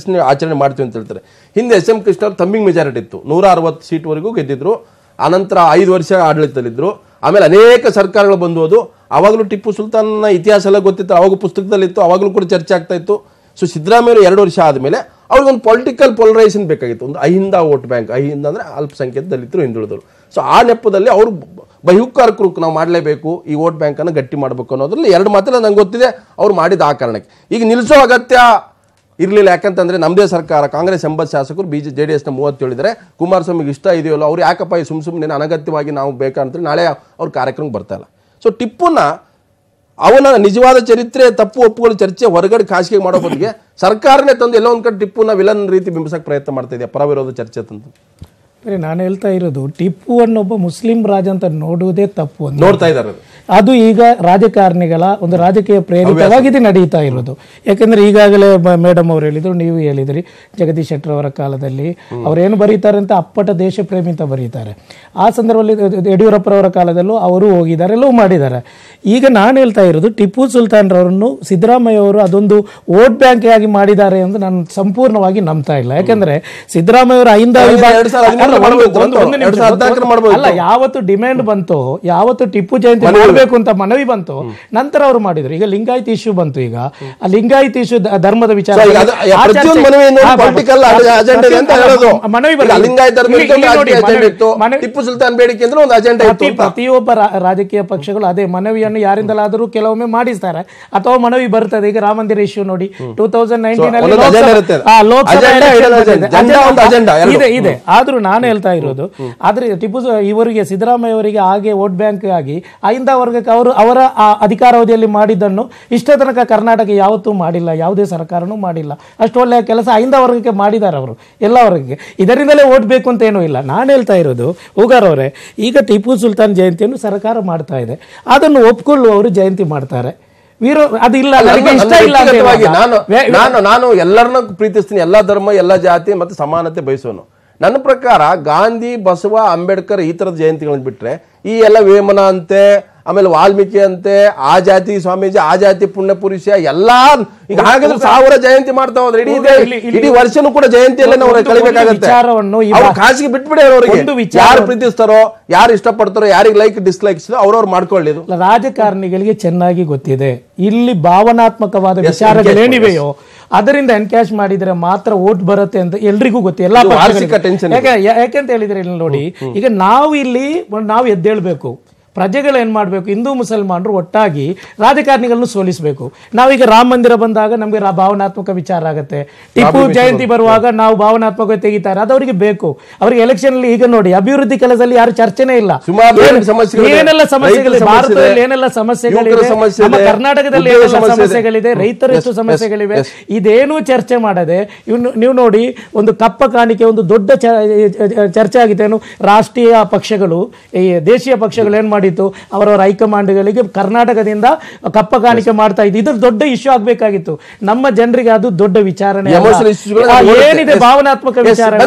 ಆಚರಣೆ ಮಾಡ್ತೀವಿ ಅಂತ ಹೇಳ್ತಾರೆ. ಹಿಂದೆ SM ಕೃಷ್ಣ ಅವರು ತಮ್ಮಿಂಗ್ ಮೆಜಾರಿಟಿ ಇತ್ತು, 160 ಸೀಟ್ವರೆಗೂ ಗೆದ್ದಿದ್ರು. ಆನಂತರ 5 ವರ್ಷ ಆಡಳಿತದಲ್ಲಿದ್ದರು. ಆಮೇಲೆ ಅನೇಕ ಸರ್ಕಾರಗಳು ಬಂದು ಅವಾಗಲೂ ಟಿಪ್ಪು ಸುಲ್ತಾನ್ನ ಇತಿಹಾಸ ಎಲ್ಲ ಗೊತ್ತಿತ್ತು, ಅವಾಗ ಪುಸ್ತಕದಲ್ಲಿತ್ತು, ಅವಾಗಲೂ ಕೂಡ ಚರ್ಚೆ ಆಗ್ತಾ ಇತ್ತು. ಸೊ ಸಿದ್ದರಾಮಯ್ಯರು 2 ವರ್ಷ ಆದಮೇಲೆ ಅವ್ರಿಗೊಂದು ಪೊಲಿಟಿಕಲ್ ಪೊಲರೈಸೇಷನ್ ಬೇಕಾಗಿತ್ತು, ಒಂದು ಅಹಿಂದ ವೋಟ್ ಬ್ಯಾಂಕ್. ಅಹಿಂದ ಅಂದರೆ ಅಲ್ಪಸಂಖ್ಯಾತ ದಲಿತರು, ಹಿಂದುಳಿದವರು. ಸೊ ಆ ನೆಪದಲ್ಲಿ ಅವರು ಬಹುಕಾರಕರು ನಾವು ಮಾಡಲೇಬೇಕು, ಈ ವೋಟ್ ಬ್ಯಾಂಕನ್ನು ಗಟ್ಟಿ ಮಾಡಬೇಕು ಅನ್ನೋದ್ರಲ್ಲಿ 2 ಮಾತಲ್ಲ ನಂಗೆ ಗೊತ್ತಿದೆ ಅವ್ರು ಮಾಡಿದ ಆ ಕಾರಣಕ್ಕೆ. ಈಗ ನಿಲ್ಲಿಸೋ ಅಗತ್ಯ ಇರಲಿಲ್ಲ. ಯಾಕಂತಂದರೆ ನಮ್ಮದೇ ಸರ್ಕಾರ, ಕಾಂಗ್ರೆಸ್ 80 ಶಾಸಕರು, JDSನ 30 ಹೇಳಿದರೆ ಕುಮಾರಸ್ವಾಮಿಗೆ ಇಷ್ಟ ಇದೆಯಲ್ಲ, ಅವ್ರು ಯಾಕಪ್ಪ ಸುಮ್ಮನೆ ಅನಗತ್ಯವಾಗಿ ನಾವು ಬೇಕಂತೇಳಿ ನಾಳೆ ಅವ್ರ ಕಾರ್ಯಕ್ರಮಕ್ಕೆ ಬರ್ತಾ ಇಲ್ಲ. ಸೊ ಟಿಪ್ಪುನ ಅವನ ನಿಜವಾದ ಚರಿತ್ರೆ, ತಪ್ಪು ಒಪ್ಪುಗಳು ಚರ್ಚೆ ಹೊರಗಡೆ ಖಾಸಗಿ ಮಾಡೋ ಬದಲಿಗೆ ಸರ್ಕಾರನೇ ತಂದು ಎಲ್ಲೋ ಒಂದು ಕಡೆ ಟಿಪ್ಪುನ ವಿಲನ್ ರೀತಿ ಬಿಂಬಿಸಕ್ಕೆ ಪ್ರಯತ್ನ ಮಾಡ್ತಾ ಇದೆಯಾ, ಪರ ವಿರೋಧ ಚರ್ಚೆ ತಂದು. ನಾನು ಹೇಳ್ತಾ ಇರೋದು ಟಿಪ್ಪು ಅನ್ನೊಬ್ಬ ಮುಸ್ಲಿಂ ರಾಜ ಅಂತ ನೋಡುವುದೇ ತಪ್ಪು ಅಂತ ನೋಡ್ತಾ ಇದ್ದಾರೆ. ಅದು ಈಗ ರಾಜಕಾರಣಿಗಳ ಒಂದು ರಾಜಕೀಯ ಪ್ರೇರಿತವಾಗಿ ಇದು ನಡೀತಾ ಇರೋದು. ಯಾಕಂದ್ರೆ ಈಗಾಗಲೇ ಮೇಡಮ್ ಅವರು ಹೇಳಿದ್ರು, ನೀವು ಹೇಳಿದ್ರಿ, ಜಗದೀಶ್ ಶೆಟ್ಟರ್ ಅವರ ಕಾಲದಲ್ಲಿ ಅವರೇನು ಬರೀತಾರೆ ಅಂತ ಅಪ್ಪಟ ದೇಶ ಪ್ರೇಮಿ ಅಂತ ಬರೀತಾರೆ. ಆ ಸಂದರ್ಭದಲ್ಲಿ ಯಡಿಯೂರಪ್ಪರವರ ಕಾಲದಲ್ಲೂ ಅವರು ಹೋಗಿದ್ದಾರೆ, ಎಲ್ಲವೂ ಮಾಡಿದ್ದಾರೆ. ಈಗ ನಾನು ಹೇಳ್ತಾ ಇರೋದು, ಟಿಪ್ಪು ಸುಲ್ತಾನ್ರವರನ್ನು ಸಿದ್ದರಾಮಯ್ಯ ಅವರು ಅದೊಂದು ವೋಟ್ ಬ್ಯಾಂಕ್ ಆಗಿ ಮಾಡಿದ್ದಾರೆ ಎಂದು ನಾನು ಸಂಪೂರ್ಣವಾಗಿ ನಂಬ್ತಾ ಇಲ್ಲ. ಯಾಕಂದ್ರೆ ಸಿದ್ದರಾಮಯ್ಯ ಅವರು ಅಲ್ಲ, ಯಾವತ್ತು ಡಿಮ್ಯಾಂಡ್ ಬಂತು, ಯಾವತ್ತು ಟಿಪ್ಪು ಜಯಂತಿ ಮಾಡಬೇಕು ಅಂತ ಮನವಿ ಬಂತು, ನಂತರ ಅವರು ಮಾಡಿದ್ರು. ಈಗ ಲಿಂಗಾಯತ್ ಇಶ್ಯೂ ಬಂತು. ಈಗ ಆ ಲಿಂಗಾಯತ್ ಇಶ್ಯೂ ಧರ್ಮದ ವಿಚಾರ ಮನವಿ ಟಿಪ್ಪು ಸುಲ್ತಾನ್ ಬೇಡಿಕೆ ಅಂದ್ರೆ ಒಂದು ಅಜೆಂಡಾ ಇತ್ತು. ಪ್ರತಿಯೊಬ್ಬ ರಾಜಕೀಯ ಪಕ್ಷಗಳು ಅದೇ ಮನವಿಯನ್ನು ಯಾರಿಂದಲಾದರೂ ಕೆಲವೊಮ್ಮೆ ಮಾಡಿಸ್ತಾರೆ ಅಥವಾ ಮನವಿ ಬರ್ತದೆ. ಈಗ ರಾಮ ಮಂದಿರ ಇಶ್ಯೂ ನೋಡಿ, 2019 ಇದೆ. ಆದ್ರೂ ನಾನು ಹೇಳ್ತಾ ಇರೋದು, ಆದ್ರೆ ಟಿಪ್ಪು ಇವರಿಗೆ ಸಿದ್ದರಾಮಯ್ಯ ಅವರಿಗೆ ಹಾಗೆ ವೋಟ್ ಬ್ಯಾಂಕ್ ಆಗಿ ಐಂದ ವರ್ಗಕ್ಕೆ ಅವರ ಅಧಿಕಾರಾವಧಿಯಲ್ಲಿ ಮಾಡಿದ್ದನ್ನು ಇಷ್ಟ ತನಕ ಕರ್ನಾಟಕ ಯಾವತ್ತೂ ಮಾಡಿಲ್ಲ, ಯಾವುದೇ ಸರ್ಕಾರನೂ ಮಾಡಿಲ್ಲ. ಅಷ್ಟು ಒಳ್ಳೆಯ ಕೆಲಸ ಐಂದ ವರ್ಗಕ್ಕೆ ಮಾಡಿದ್ದಾರೆ ಅವರು, ಎಲ್ಲ ವರ್ಗಕ್ಕೆ. ಇದರಿಂದಲೇ ವೋಟ್ ಬೇಕು ಅಂತ ಏನೂ ಇಲ್ಲ. ನಾನು ಹೇಳ್ತಾ ಇರೋದು ಹೂಗಾರ್ ಅವರೇ, ಈಗ ಟಿಪ್ಪು ಸುಲ್ತಾನ್ ಜಯಂತಿಯನ್ನು ಸರ್ಕಾರ ಮಾಡ್ತಾ ಇದೆ, ಅದನ್ನು ಒಪ್ಕೊಳ್ಳುವವರು ಜಯಂತಿ ಮಾಡ್ತಾರೆ. ಅದು ಇಲ್ಲ, ಇಷ್ಟ ಇಲ್ಲ. ನಾನು ಎಲ್ಲರನ್ನ ಪ್ರೀತಿಸ್ತೀನಿ, ಎಲ್ಲಾ ಧರ್ಮ ಎಲ್ಲಾ ಜಾತಿ ಮತ್ತೆ ಸಮಾನತೆ ಬಯಸೋನು. ನನ್ನ ಪ್ರಕಾರ ಗಾಂಧಿ, ಬಸವ, ಅಂಬೇಡ್ಕರ್ ಈ ತರದ ಜಯಂತಿಗಳನ್ನ ಬಿಟ್ರೆ ಈ ಎಲ್ಲ ವೇಮನ ಅಂತೆ, ಆಮೇಲೆ ವಾಲ್ಮೀಕಿ ಅಂತೆ, ಆ ಜಾತಿ ಸ್ವಾಮೀಜಿ, ಆ ಜಾತಿ ಪುಣ್ಯ ಪುರುಷ ಎಲ್ಲಾ ಈಗ ಹಾಗಾದ್ರೆ 1000 ಜಯಂತಿ ಮಾಡ್ತಾ ಹೋದ್ರೆ ಇಡೀ ವರ್ಷನೂ ಕೂಡ ಜಯಂತಿಯಲ್ಲೇ ನಾವು ಕಲಿಬೇಕಾಗತ್ತೆ. ಖಾಸಗಿ ಬಿಟ್ಬಿಡಿ, ಅವರಿಗೆ ಯಾರು ಪ್ರೀತಿಸ್ತಾರೋ, ಯಾರು ಇಷ್ಟಪಡ್ತಾರೋ, ಯಾರಿಗೆ ಲೈಕ್ ಡಿಸ್ಲೈಕ್ಸ್ ಅವ್ರವ್ರು ಮಾಡ್ಕೊಳ್ಳಿ. ರಾಜಕಾರಣಿಗಳಿಗೆ ಚೆನ್ನಾಗಿ ಗೊತ್ತಿದೆ ಇಲ್ಲಿ ಭಾವನಾತ್ಮಕವಾದ ವಿಚಾರಗಳೇನಿವೆಯೋ ಅದರಿಂದ ಎನ್ಕ್ಯಾಶ್ ಮಾಡಿದ್ರೆ ಮಾತ್ರ ವೋಟ್ ಬರುತ್ತೆ ಅಂತ ಎಲ್ರಿಗೂ ಗೊತ್ತು. ಎಲ್ಲ ಯಾಕೆಂತ ಹೇಳಿದ್ರೆ ಇಲ್ಲಿ ನೋಡಿ, ಈಗ ನಾವು ಎದ್ದೇಳ್ಬೇಕು, ಪ್ರಜೆಗಳು ಏನ್ ಮಾಡ್ಬೇಕು, ಹಿಂದೂ ಮುಸಲ್ಮಾನರು ಒಟ್ಟಾಗಿ ರಾಜಕಾರಣಿಗಳನ್ನು ಸೋಲಿಸಬೇಕು. ನಾವೀಗ ರಾಮ ಮಂದಿರ ಬಂದಾಗ ನಮ್ಗೆ ಭಾವನಾತ್ಮಕ ವಿಚಾರ ಆಗುತ್ತೆ, ಟಿಪ್ಪು ಜಯಂತಿ ಬರುವಾಗ ನಾವು ಭಾವನಾತ್ಮಕ ತೆಗಿತಾರೆ, ಅದು ಅವರಿಗೆ ಬೇಕು. ಅವರಿಗೆ ಎಲೆಕ್ಷನ್ ಅಲ್ಲಿ ಈಗ ನೋಡಿ ಅಭಿವೃದ್ಧಿ ಕೆಲಸದಲ್ಲಿ ಯಾರು ಚರ್ಚೆನೇ ಇಲ್ಲ. ಏನೆಲ್ಲ ಸಮಸ್ಯೆಗಳಿದೆ ಭಾರತದಲ್ಲಿ, ಏನೆಲ್ಲ ಸಮಸ್ಯೆಗಳಿದೆ, ನಮ್ಮ ಕರ್ನಾಟಕದಲ್ಲಿ ಏನೆಲ್ಲ ಸಮಸ್ಯೆಗಳಿದೆ, ರೈತರ ಎಷ್ಟು ಸಮಸ್ಯೆಗಳಿವೆ, ಇದೇನೂ ಚರ್ಚೆ ಮಾಡದೆ ನೀವು ನೋಡಿ ಒಂದು ಕಪ್ಪ ಕಾಣಿಕೆ ಒಂದು ದೊಡ್ಡ ಚರ್ಚೆ ಆಗಿತ್ತೇನು. ರಾಷ್ಟ್ರೀಯ ಪಕ್ಷಗಳು, ಈ ದೇಶೀಯ ಪಕ್ಷಗಳು ಏನ್ ಮಾಡಿ ಅವರವರ ಹೈಕಮಾಂಡ್ಗಳಿಗೆ ಕರ್ನಾಟಕದಿಂದ ಕಪ್ಪ ಕಾಣಿಕೆ ಮಾಡ್ತಾ ಇದ್ದು, ಇದು ದೊಡ್ಡ ಇಶ್ಯೂ ಆಗ್ಬೇಕಾಗಿತ್ತು. ನಮ್ಮ ಜನರಿಗೆ ಅದು ದೊಡ್ಡ ವಿಚಾರಣೆ ಏನಿದೆ, ಭಾವನಾತ್ಮಕ ವಿಚಾರ.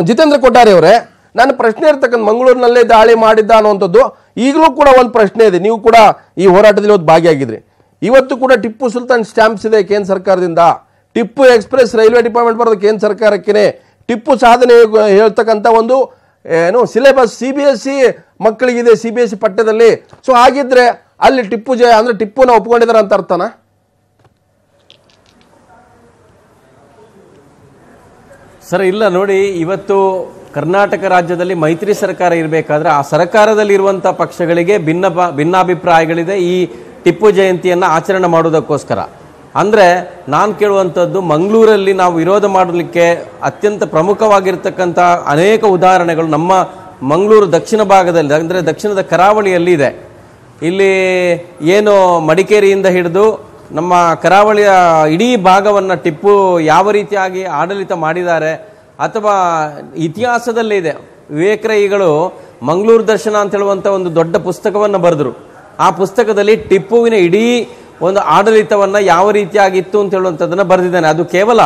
ಜಿತೇಂದ್ರ ಕೊಟ್ಟಾರಿ ಅವರೇ, ನಾನು ಪ್ರಶ್ನೆ ಇರ್ತಕ್ಕಂಥ ಮಂಗಳೂರಿನಲ್ಲೇ ದಾಳಿ ಮಾಡಿದ್ದ ಅನ್ನುವಂಥದ್ದು ಈಗಲೂ ಕೂಡ ಒಂದು ಪ್ರಶ್ನೆ ಇದೆ. ನೀವು ಕೂಡ ಈ ಹೋರಾಟದಲ್ಲಿ ಒಂದು ಭಾಗಿಯಾಗಿದ್ರಿ. ಇವತ್ತು ಕೂಡ ಟಿಪ್ಪು ಸುಲ್ತಾನ್ ಸ್ಟ್ಯಾಂಪ್ಸ್ ಇದೆ ಕೇಂದ್ರ ಸರ್ಕಾರದಿಂದ, ಟಿಪ್ಪು ಎಕ್ಸ್ಪ್ರೆಸ್ ರೈಲ್ವೆ ಡಿಪಾರ್ಟ್ಮೆಂಟ್ ಬರೋದು ಕೇಂದ್ರ ಸರ್ಕಾರಕ್ಕೆ, ಟಿಪ್ಪು ಸಾಧನೆ ಹೇಳ್ತಕ್ಕಂಥ ಒಂದು ಏನು ಸಿಲೆಬಸ್ CBSE ಮಕ್ಕಳಿಗಿದೆ, CBSE ಪಠ್ಯದಲ್ಲಿ. ಸೊ ಹಾಗಿದ್ರೆ ಅಲ್ಲಿ ಟಿಪ್ಪು ಅಂದ್ರೆ ಟಿಪ್ಪುನ ಒಪ್ಕೊಂಡಿದ್ದಾರೆ ಅಂತ ಅರ್ಥನಾ? ಸರ್ ಇಲ್ಲ ನೋಡಿ, ಇವತ್ತು ಕರ್ನಾಟಕ ರಾಜ್ಯದಲ್ಲಿ ಮೈತ್ರಿ ಸರ್ಕಾರ ಇರಬೇಕಾದ್ರೆ ಆ ಸರ್ಕಾರದಲ್ಲಿ ಇರುವಂತಹ ಪಕ್ಷಗಳಿಗೆ ಭಿನ್ನಾಭಿಪ್ರಾಯಗಳಿದೆ ಈ ಟಿಪ್ಪು ಜಯಂತಿಯನ್ನ ಆಚರಣೆ ಮಾಡುವುದಕ್ಕೋಸ್ಕರ. ಅಂದ್ರೆ ನಾನು ಕೇಳುವಂಥದ್ದು, ಮಂಗಳೂರಲ್ಲಿ ನಾವು ವಿರೋಧ ಮಾಡಲಿಕ್ಕೆ ಅತ್ಯಂತ ಪ್ರಮುಖವಾಗಿರ್ತಕ್ಕಂಥ ಅನೇಕ ಉದಾಹರಣೆಗಳು ನಮ್ಮ ಮಂಗಳೂರು ದಕ್ಷಿಣ ಭಾಗದಲ್ಲಿ, ಅಂದರೆ ದಕ್ಷಿಣದ ಕರಾವಳಿಯಲ್ಲಿ ಇದೆ. ಇಲ್ಲಿ ಏನು ಮಡಿಕೇರಿಯಿಂದ ಹಿಡಿದು ನಮ್ಮ ಕರಾವಳಿಯ ಇಡೀ ಭಾಗವನ್ನು ಟಿಪ್ಪು ಯಾವ ರೀತಿಯಾಗಿ ಆಡಳಿತ ಮಾಡಿದ್ದಾರೆ ಅಥವಾ ಇತಿಹಾಸದಲ್ಲೇ ಇದೆ. ವಿವೇಕರೈಗಳು ಮಂಗಳೂರು ದರ್ಶನ ಅಂತ ಹೇಳುವಂಥ ಒಂದು ದೊಡ್ಡ ಪುಸ್ತಕವನ್ನು ಬರೆದರು. ಆ ಪುಸ್ತಕದಲ್ಲಿ ಟಿಪ್ಪುವಿನ ಇಡೀ ಒಂದು ಆಡಳಿತವನ್ನ ಯಾವ ರೀತಿಯಾಗಿತ್ತು ಅಂತ ಹೇಳುವಂಥದ್ದನ್ನ ಬರೆದಿದ್ದಾನೆ. ಅದು ಕೇವಲ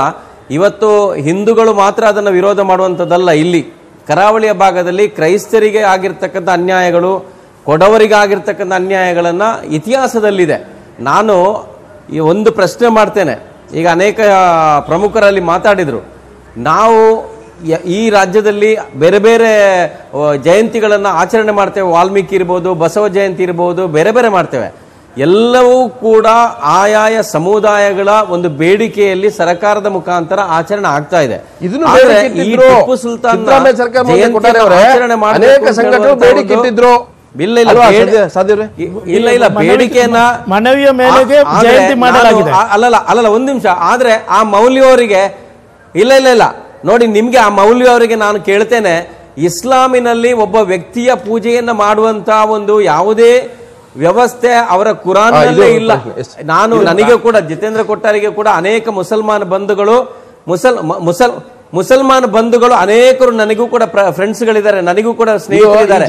ಇವತ್ತು ಹಿಂದೂಗಳು ಮಾತ್ರ ಅದನ್ನು ವಿರೋಧ ಮಾಡುವಂಥದ್ದಲ್ಲ. ಇಲ್ಲಿ ಕರಾವಳಿಯ ಭಾಗದಲ್ಲಿ ಕ್ರೈಸ್ತರಿಗೆ ಆಗಿರ್ತಕ್ಕಂಥ ಅನ್ಯಾಯಗಳು, ಕೊಡವರಿಗೆ ಆಗಿರ್ತಕ್ಕಂಥ ಅನ್ಯಾಯಗಳನ್ನ ಇತಿಹಾಸದಲ್ಲಿದೆ. ನಾನು ಈ ಒಂದು ಪ್ರಶ್ನೆ ಮಾಡ್ತೇನೆ, ಈಗ ಅನೇಕ ಪ್ರಮುಖರಲ್ಲಿ ಮಾತಾಡಿದ್ರು, ನಾವು ಈ ರಾಜ್ಯದಲ್ಲಿ ಬೇರೆ ಬೇರೆ ಜಯಂತಿಗಳನ್ನು ಆಚರಣೆ ಮಾಡ್ತೇವೆ. ವಾಲ್ಮೀಕಿ ಇರ್ಬೋದು, ಬಸವ ಜಯಂತಿ ಇರ್ಬೋದು, ಬೇರೆ ಬೇರೆ ಮಾಡ್ತೇವೆ. ಎಲ್ಲವೂ ಕೂಡ ಆಯಾಯ ಸಮುದಾಯಗಳ ಒಂದು ಬೇಡಿಕೆಯಲ್ಲಿ ಸರ್ಕಾರದ ಮುಖಾಂತರ ಆಚರಣೆ ಆಗ್ತಾ ಇದೆ. ಈ ಟಿಪ್ಪು ಸುಲ್ತಾನ್ ಇಲ್ಲ ಬೇಡಿಕೆಯನ್ನ ಮನವಿಯ ಮೇಲೆಗೆ ಜಯಂತಿ ಮಾಡಲಾಗಿದೆ. ಅಲ್ಲಲ್ಲ ಒಂದ್ ನಿಮಿಷ. ಆದ್ರೆ ಆ ಮೌಲ್ಯವರಿಗೆ ಇಲ್ಲ ನೋಡಿ, ನಿಮ್ಗೆ ಆ ಮೌಲ್ಯವರಿಗೆ ನಾನು ಕೇಳ್ತೇನೆ, ಇಸ್ಲಾಮಿನಲ್ಲಿ ಒಬ್ಬ ವ್ಯಕ್ತಿಯ ಪೂಜೆಯನ್ನ ಮಾಡುವಂತ ಒಂದು ಯಾವುದೇ ವ್ಯವಸ್ಥೆ ಅವರ ಕುರಾನ್ನಲ್ಲೇ ಇಲ್ಲ. ನನಗೆ ಕೂಡ ಜಿತೇಂದ್ರ ಕೊಟ್ಟಾರಿಗೆ ಕೂಡ ಅನೇಕ ಮುಸಲ್ಮಾನ ಬಂಧುಗಳು ಮುಸಲ್ಮಾನ ಬಂಧುಗಳು ಅನೇಕರು ನನಗೂ ಕೂಡ ಫ್ರೆಂಡ್ಸ್ಗಳಿದ್ದಾರೆ, ನನಗೂ ಕೂಡ ಸ್ನೇಹಿತರಿದ್ದಾರೆ.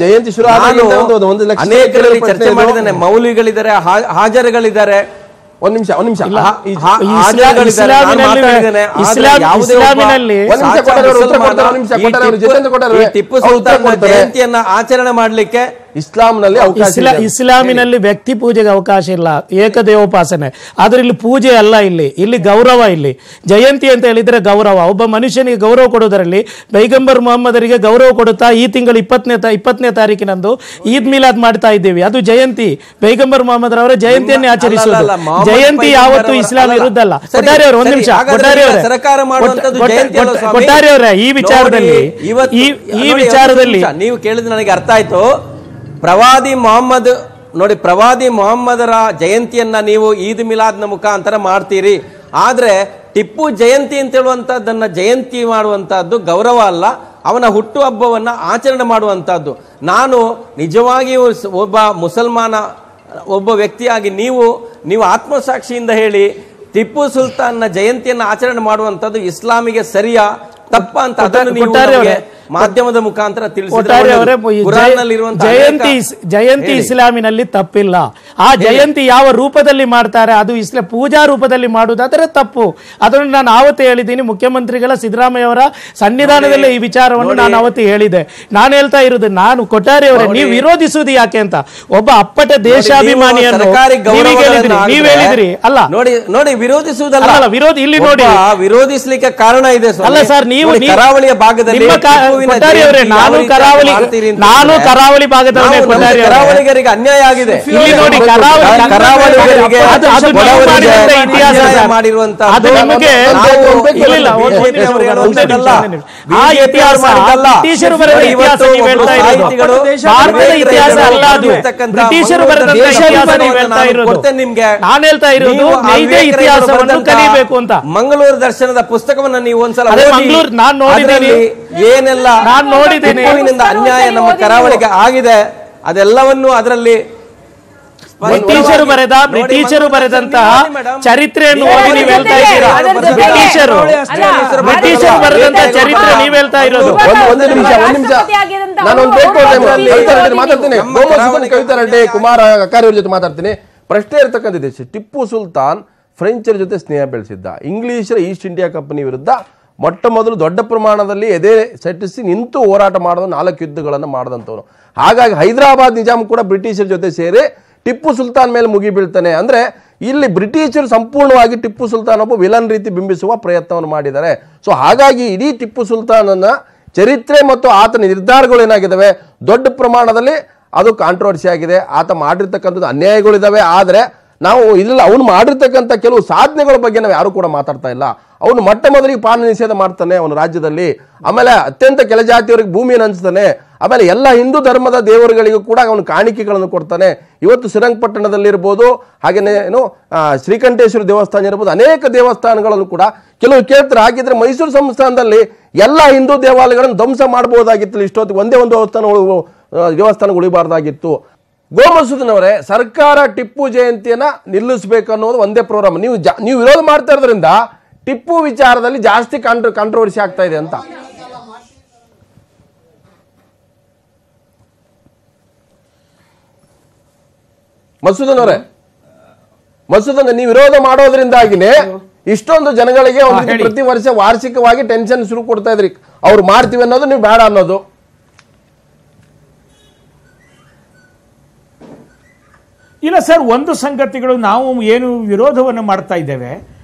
ಅನೇಕರಲ್ಲಿ ಚರ್ಚೆ ಮಾಡಿದ್ದೇನೆ. ಮೌಲ್ವಿಗಳಿದ್ದಾರೆ, ಹಾಜರುಗಳಿದ್ದಾರೆ. ಒಂದ್ ನಿಮಿಷ ಟಿಪ್ಪು ಸುಲ್ತಾನ್ ಜಯಂತಿಯನ್ನ ಆಚರಣೆ ಮಾಡ್ಲಿಕ್ಕೆ ಇಸ್ಲಾಂನಲ್ಲಿ ಅವಕಾಶ ಇದೆ. ಇಸ್ಲಾಮಿನಲ್ಲಿ ವ್ಯಕ್ತಿ ಪೂಜೆಗೆ ಅವಕಾಶ ಇಲ್ಲ, ಏಕದೇವೋಪಾಸನೆ. ಆದ್ರೆ ಇಲ್ಲಿ ಪೂಜೆ ಅಲ್ಲ, ಇಲ್ಲಿ ಗೌರವ. ಇಲ್ಲಿ ಜಯಂತಿ ಅಂತ ಹೇಳಿದ್ರೆ ಗೌರವ. ಒಬ್ಬ ಮನುಷ್ಯನಿಗೆ ಗೌರವ ಕೊಡೋದರಲ್ಲಿ ಪೈಗಂಬರ್ ಮೊಹಮ್ಮದರಿಗೆ ಗೌರವ ಕೊಡುತ್ತಾ ಈ ತಿಂಗಳು 20ನೇ ತಾರೀಕಿನಂದು ಈದ್ ಮಿಲಾದ್ ಮಾಡ್ತಾ ಇದ್ದೀವಿ. ಅದು ಜಯಂತಿ, ಪೈಗಂಬರ್ ಮೊಹಮ್ಮದರವರ ಜಯಂತಿಯನ್ನೇ ಆಚರಿಸುವುದು. ಜಯಂತಿ ಯಾವತ್ತು ಇಸ್ಲಾಂ ವಿರುದ್ಧ ಅಲ್ಲ. ಕೊಟ್ಟಾರಿ ಅವರು ಒಂದು ನಿಮಿಷ, ಕೊಟ್ಟಾರಿ ಅವರೇ ಈ ವಿಚಾರದಲ್ಲಿ ನೀವು ಕೇಳಿದ್ರೆ ನನಗೆ ಅರ್ಥ ಆಯ್ತು. ಪ್ರವಾದಿ ಮೊಹಮ್ಮದರ ಜಯಂತಿಯನ್ನ ನೀವು ಈದ್ ಮಿಲಾದ್ನ ಮುಖಾಂತರ ಮಾಡ್ತೀರಿ. ಆದ್ರೆ ಟಿಪ್ಪು ಜಯಂತಿ ಅಂತ ಹೇಳುವಂತದ್ದನ್ನ ಜಯಂತಿ ಮಾಡುವಂತಹದ್ದು ಗೌರವ ಅಲ್ಲ, ಅವನ ಹುಟ್ಟು ಹಬ್ಬವನ್ನ ಆಚರಣೆ ಮಾಡುವಂತಹದ್ದು. ನಾನು ನಿಜವಾಗಿಯೂ ಒಬ್ಬ ಮುಸಲ್ಮಾನ, ಒಬ್ಬ ವ್ಯಕ್ತಿಯಾಗಿ ನೀವು ಆತ್ಮಸಾಕ್ಷಿಯಿಂದ ಹೇಳಿ ಟಿಪ್ಪು ಸುಲ್ತಾನ್ನ ಜಯಂತಿಯನ್ನ ಆಚರಣೆ ಮಾಡುವಂತದ್ದು ಇಸ್ಲಾಮಿಗೆ ಸರಿಯಾ ತಪ್ಪ ಅಂತ ಅದನ್ನು ನೀವು ಮಾಧ್ಯಮದ ಮುಖಾಂತರ ಜಯಂತಿ ಇಸ್ಲಾಮಿನಲ್ಲಿ ತಪ್ಪಿಲ್ಲ. ಆ ಜಯಂತಿ ಯಾವ ರೂಪದಲ್ಲಿ ಮಾಡ್ತಾರೆ, ಅದು ಇಸ್ಲಾಂ ಪೂಜಾ ರೂಪದಲ್ಲಿ ಮಾಡುವುದಾದರೆ ತಪ್ಪು. ಅದನ್ನು ನಾನು ಆವತ್ತು ಹೇಳಿದ್ದೀನಿ. ಮುಖ್ಯಮಂತ್ರಿಗಳ ಸಿದ್ದರಾಮಯ್ಯ ಅವರ ಸನ್ನಿಧಾನದಲ್ಲೇ ಈ ವಿಚಾರವನ್ನು ನಾನು ಅವತ್ತು ಹೇಳಿದೆ. ನಾನು ಹೇಳ್ತಾ ಇರುವುದು, ನಾನು ಕೊಟ್ಟಾರಿ ಅವರೇ ನೀವು ವಿರೋಧಿಸುವುದು ಯಾಕೆ ಅಂತ. ಒಬ್ಬ ಅಪ್ಪಟ ದೇಶಾಭಿಮಾನಿಯನ್ನು ನೀವು ಹೇಳಿದ್ರಿ ಅಲ್ಲ, ನೋಡಿ ವಿರೋಧಿಸುವುದಲ್ಲ, ವಿರೋಧಿ ಇಲ್ಲಿ ನೋಡಿ ವಿರೋಧಿಸಲಿಕ್ಕೆ ಕಾರಣ ಇದೆ ಅಲ್ಲ ಸರ್. ನೀವು ಕರಾವಳಿಯ ಭಾಗದಲ್ಲಿ ನಾನು ಕರಾವಳಿ ಭಾಗದವರೇ. ಕರಾವಳಿಗರಿಗೆ ಅನ್ಯಾಯ ಆಗಿದೆ. ಇಲ್ಲಿ ನೋಡಿ ಕರಾವಳಿಗರಿಗೆ ಅದು ನಿಮಗೆ ಆ ಇತಿಹಾಸ ಬ್ರಿಟಿಷರು ಬರೆದ ಇತಿಹಾಸ ನೀವು ಹೇಳ್ತಾ ಇರೋದು, ಭಾರತದ ಇತಿಹಾಸ ಅಲ್ಲ, ಅದು ಬ್ರಿಟಿಷರು ಬರೆದಂತ ಇತಿಹಾಸ ನೀವು ಹೇಳ್ತಾ ಇರೋದು. ನಾನು ಹೇಳ್ತಾ ಇರೋದು ನೈಜ ಇತಿಹಾಸವನ್ನು ಕಲಿಬೇಕು ಅಂತ. ಮಂಗಳೂರು ದರ್ಶನದ ಪುಸ್ತಕವನ್ನು ನೀವು ಒಂದ್ಸಲ ಮಂಗಳೂರು ನಾನು ನೋಡಿದ್ದೀನಿ, ಏನೆಲ್ಲ ನಾನು ನೋಡಿದ್ದೀನಿ ಅನ್ಯಾಯ ನಮ್ಮ ಕರಾವಳಿಗೆ ಆಗಿದೆ ಅದೆಲ್ಲವನ್ನು ಅದರಲ್ಲಿ ಬ್ರಿಟಿಷರು ಬರೆದಂತಹ ಚರಿತ್ರೆಯನ್ನು ಓದಿ ನೀವು ಹೇಳ್ತಾ ಇದ್ದೀರಾ. ಬ್ರಿಟಿಷರು ಬರೆದಂತಹ ಚರಿತ್ರೆ ನೀವು ಹೇಳ್ತಾ ಇರೋದು. ಒಂದು ನಿಮಿಷ ಮಾತಾಡ್ತೀನಿ. ಕವಿತಾ ರೆಡ್ಡಿ, ಕುಮಾರ ಅಕ್ಕಾರಿ ಅವ್ರ ಜೊತೆ ಮಾತಾಡ್ತೀನಿ. ಪ್ರಶ್ನೆ ಇರ್ತಕ್ಕಂಥದ್ದೇ, ಟಿಪ್ಪು ಸುಲ್ತಾನ್ ಫ್ರೆಂಚರ ಜೊತೆ ಸ್ನೇಹ ಬೆಳೆಸಿದ್ದ. ಇಂಗ್ಲಿಷರ ಈಸ್ಟ್ ಇಂಡಿಯಾ ಕಂಪನಿ ವಿರುದ್ಧ ಮೊಟ್ಟ ಮೊದಲು ದೊಡ್ಡ ಪ್ರಮಾಣದಲ್ಲಿ ಎದೆ ಸೆಟ್ಟಿಸಿ ನಿಂತು ಹೋರಾಟ ಮಾಡಿದ 4 ಯುದ್ಧಗಳನ್ನು ಮಾಡಿದಂಥವನು. ಹಾಗಾಗಿ ಹೈದರಾಬಾದ್ ನಿಜಾಮ್ ಕೂಡ ಬ್ರಿಟಿಷರ ಜೊತೆ ಸೇರಿ ಟಿಪ್ಪು ಸುಲ್ತಾನ್ ಮೇಲೆ ಮುಗಿ ಬೀಳ್ತಾನೆ. ಅಂದ್ರೆ ಇಲ್ಲಿ ಬ್ರಿಟಿಷರು ಸಂಪೂರ್ಣವಾಗಿ ಟಿಪ್ಪು ಸುಲ್ತಾನ್ ಒಬ್ಬ ವಿಲನ್ ರೀತಿ ಬಿಂಬಿಸುವ ಪ್ರಯತ್ನವನ್ನು ಮಾಡಿದ್ದಾರೆ. ಸೊ ಹಾಗಾಗಿ ಇಡೀ ಟಿಪ್ಪು ಸುಲ್ತಾನನ ಚರಿತ್ರೆ ಮತ್ತು ಆತನ ನಿರ್ಧಾರಗಳು ಏನಾಗಿದ್ದಾವೆ, ದೊಡ್ಡ ಪ್ರಮಾಣದಲ್ಲಿ ಅದು ಕಾಂಟ್ರವರ್ಸಿ ಆಗಿದೆ. ಆತ ಮಾಡಿರ್ತಕ್ಕಂಥದ್ದು ಅನ್ಯಾಯಗಳಿದ್ದಾವೆ. ಆದರೆ ನಾವು ಇಲ್ಲ, ಅವನು ಮಾಡಿರ್ತಕ್ಕಂಥ ಕೆಲವು ಸಾಧನೆಗಳ ಬಗ್ಗೆ ನಾವು ಯಾರು ಕೂಡ ಮಾತಾಡ್ತಾ ಇಲ್ಲ. ಅವನು ಮೊಟ್ಟ ಮೊದಲಿಗೆ ಪಾನ ನಿಷೇಧ ಮಾಡ್ತಾನೆ ಅವನ ರಾಜ್ಯದಲ್ಲಿ. ಆಮೇಲೆ ಅತ್ಯಂತ ಕೆಳಜಾತಿಯವರಿಗೆ ಭೂಮಿಯನ್ನು ಹಂಚ್ತಾನೆ. ಆಮೇಲೆ ಎಲ್ಲ ಹಿಂದೂ ಧರ್ಮದ ದೇವರುಗಳಿಗೂ ಕೂಡ ಅವನು ಕಾಣಿಕೆಗಳನ್ನು ಕೊಡ್ತಾನೆ. ಇವತ್ತು ಶ್ರೀರಂಗಪಟ್ಟಣದಲ್ಲಿರ್ಬೋದು, ಹಾಗೆಯೇ ಶ್ರೀಕಂಠೇಶ್ವರ ದೇವಸ್ಥಾನ ಇರ್ಬೋದು, ಅನೇಕ ದೇವಸ್ಥಾನಗಳನ್ನು ಕೂಡ ಕೆಲವು ಕೇಳ್ತಾರೆ. ಹಾಗಿದ್ರೆ ಮೈಸೂರು ಸಂಸ್ಥಾನದಲ್ಲಿ ಎಲ್ಲ ಹಿಂದೂ ದೇವಾಲಯಗಳನ್ನು ಧ್ವಂಸ ಮಾಡಬಹುದಾಗಿತ್ತು. ಇಷ್ಟೊತ್ತಿಗೆ ಒಂದೇ ಒಂದು ದೇವಸ್ಥಾನ ಉಳಿಬಾರ್ದಾಗಿತ್ತು. ಗೋಮಸೂದನವರೇ, ಸರ್ಕಾರ ಟಿಪ್ಪು ಜಯಂತಿಯನ್ನ ನಿಲ್ಲಿಸಬೇಕು ಅನ್ನೋದು ಒಂದೇ ಪ್ರೋಗ್ರಾಮ್. ನೀವು ವಿರೋಧ ಮಾಡ್ತಾ ಇರೋದ್ರಿಂದ ಟಿಪ್ಪು ವಿಚಾರದಲ್ಲಿ ಜಾಸ್ತಿ ಕಾಂಟ್ರವರ್ಸಿ ಆಗ್ತಾ ಇದೆ ಅಂತ. ಮಸೂದನವರೇ, ನೀವು ವಿರೋಧ ಮಾಡೋದ್ರಿಂದಾಗಿನೇ ಇಷ್ಟೊಂದು ಜನಗಳಿಗೆ ಪ್ರತಿ ವರ್ಷ ವಾರ್ಷಿಕವಾಗಿ ಟೆನ್ಷನ್ ಶುರು ಕೊಡ್ತಾ ಇದ್ರಿ. ಅವ್ರು ಮಾಡ್ತೀವಿ ಅನ್ನೋದು, ನೀವು ಬೇಡ ಅನ್ನೋದು. ಇಲ್ಲ ಸರ್, ಒಂದು ಸಂಗತಿಗಳು ನಾವು ಏನು ವಿರೋಧವನ್ನು ಮಾಡ್ತಾ ಇದ್ದೇವೆ,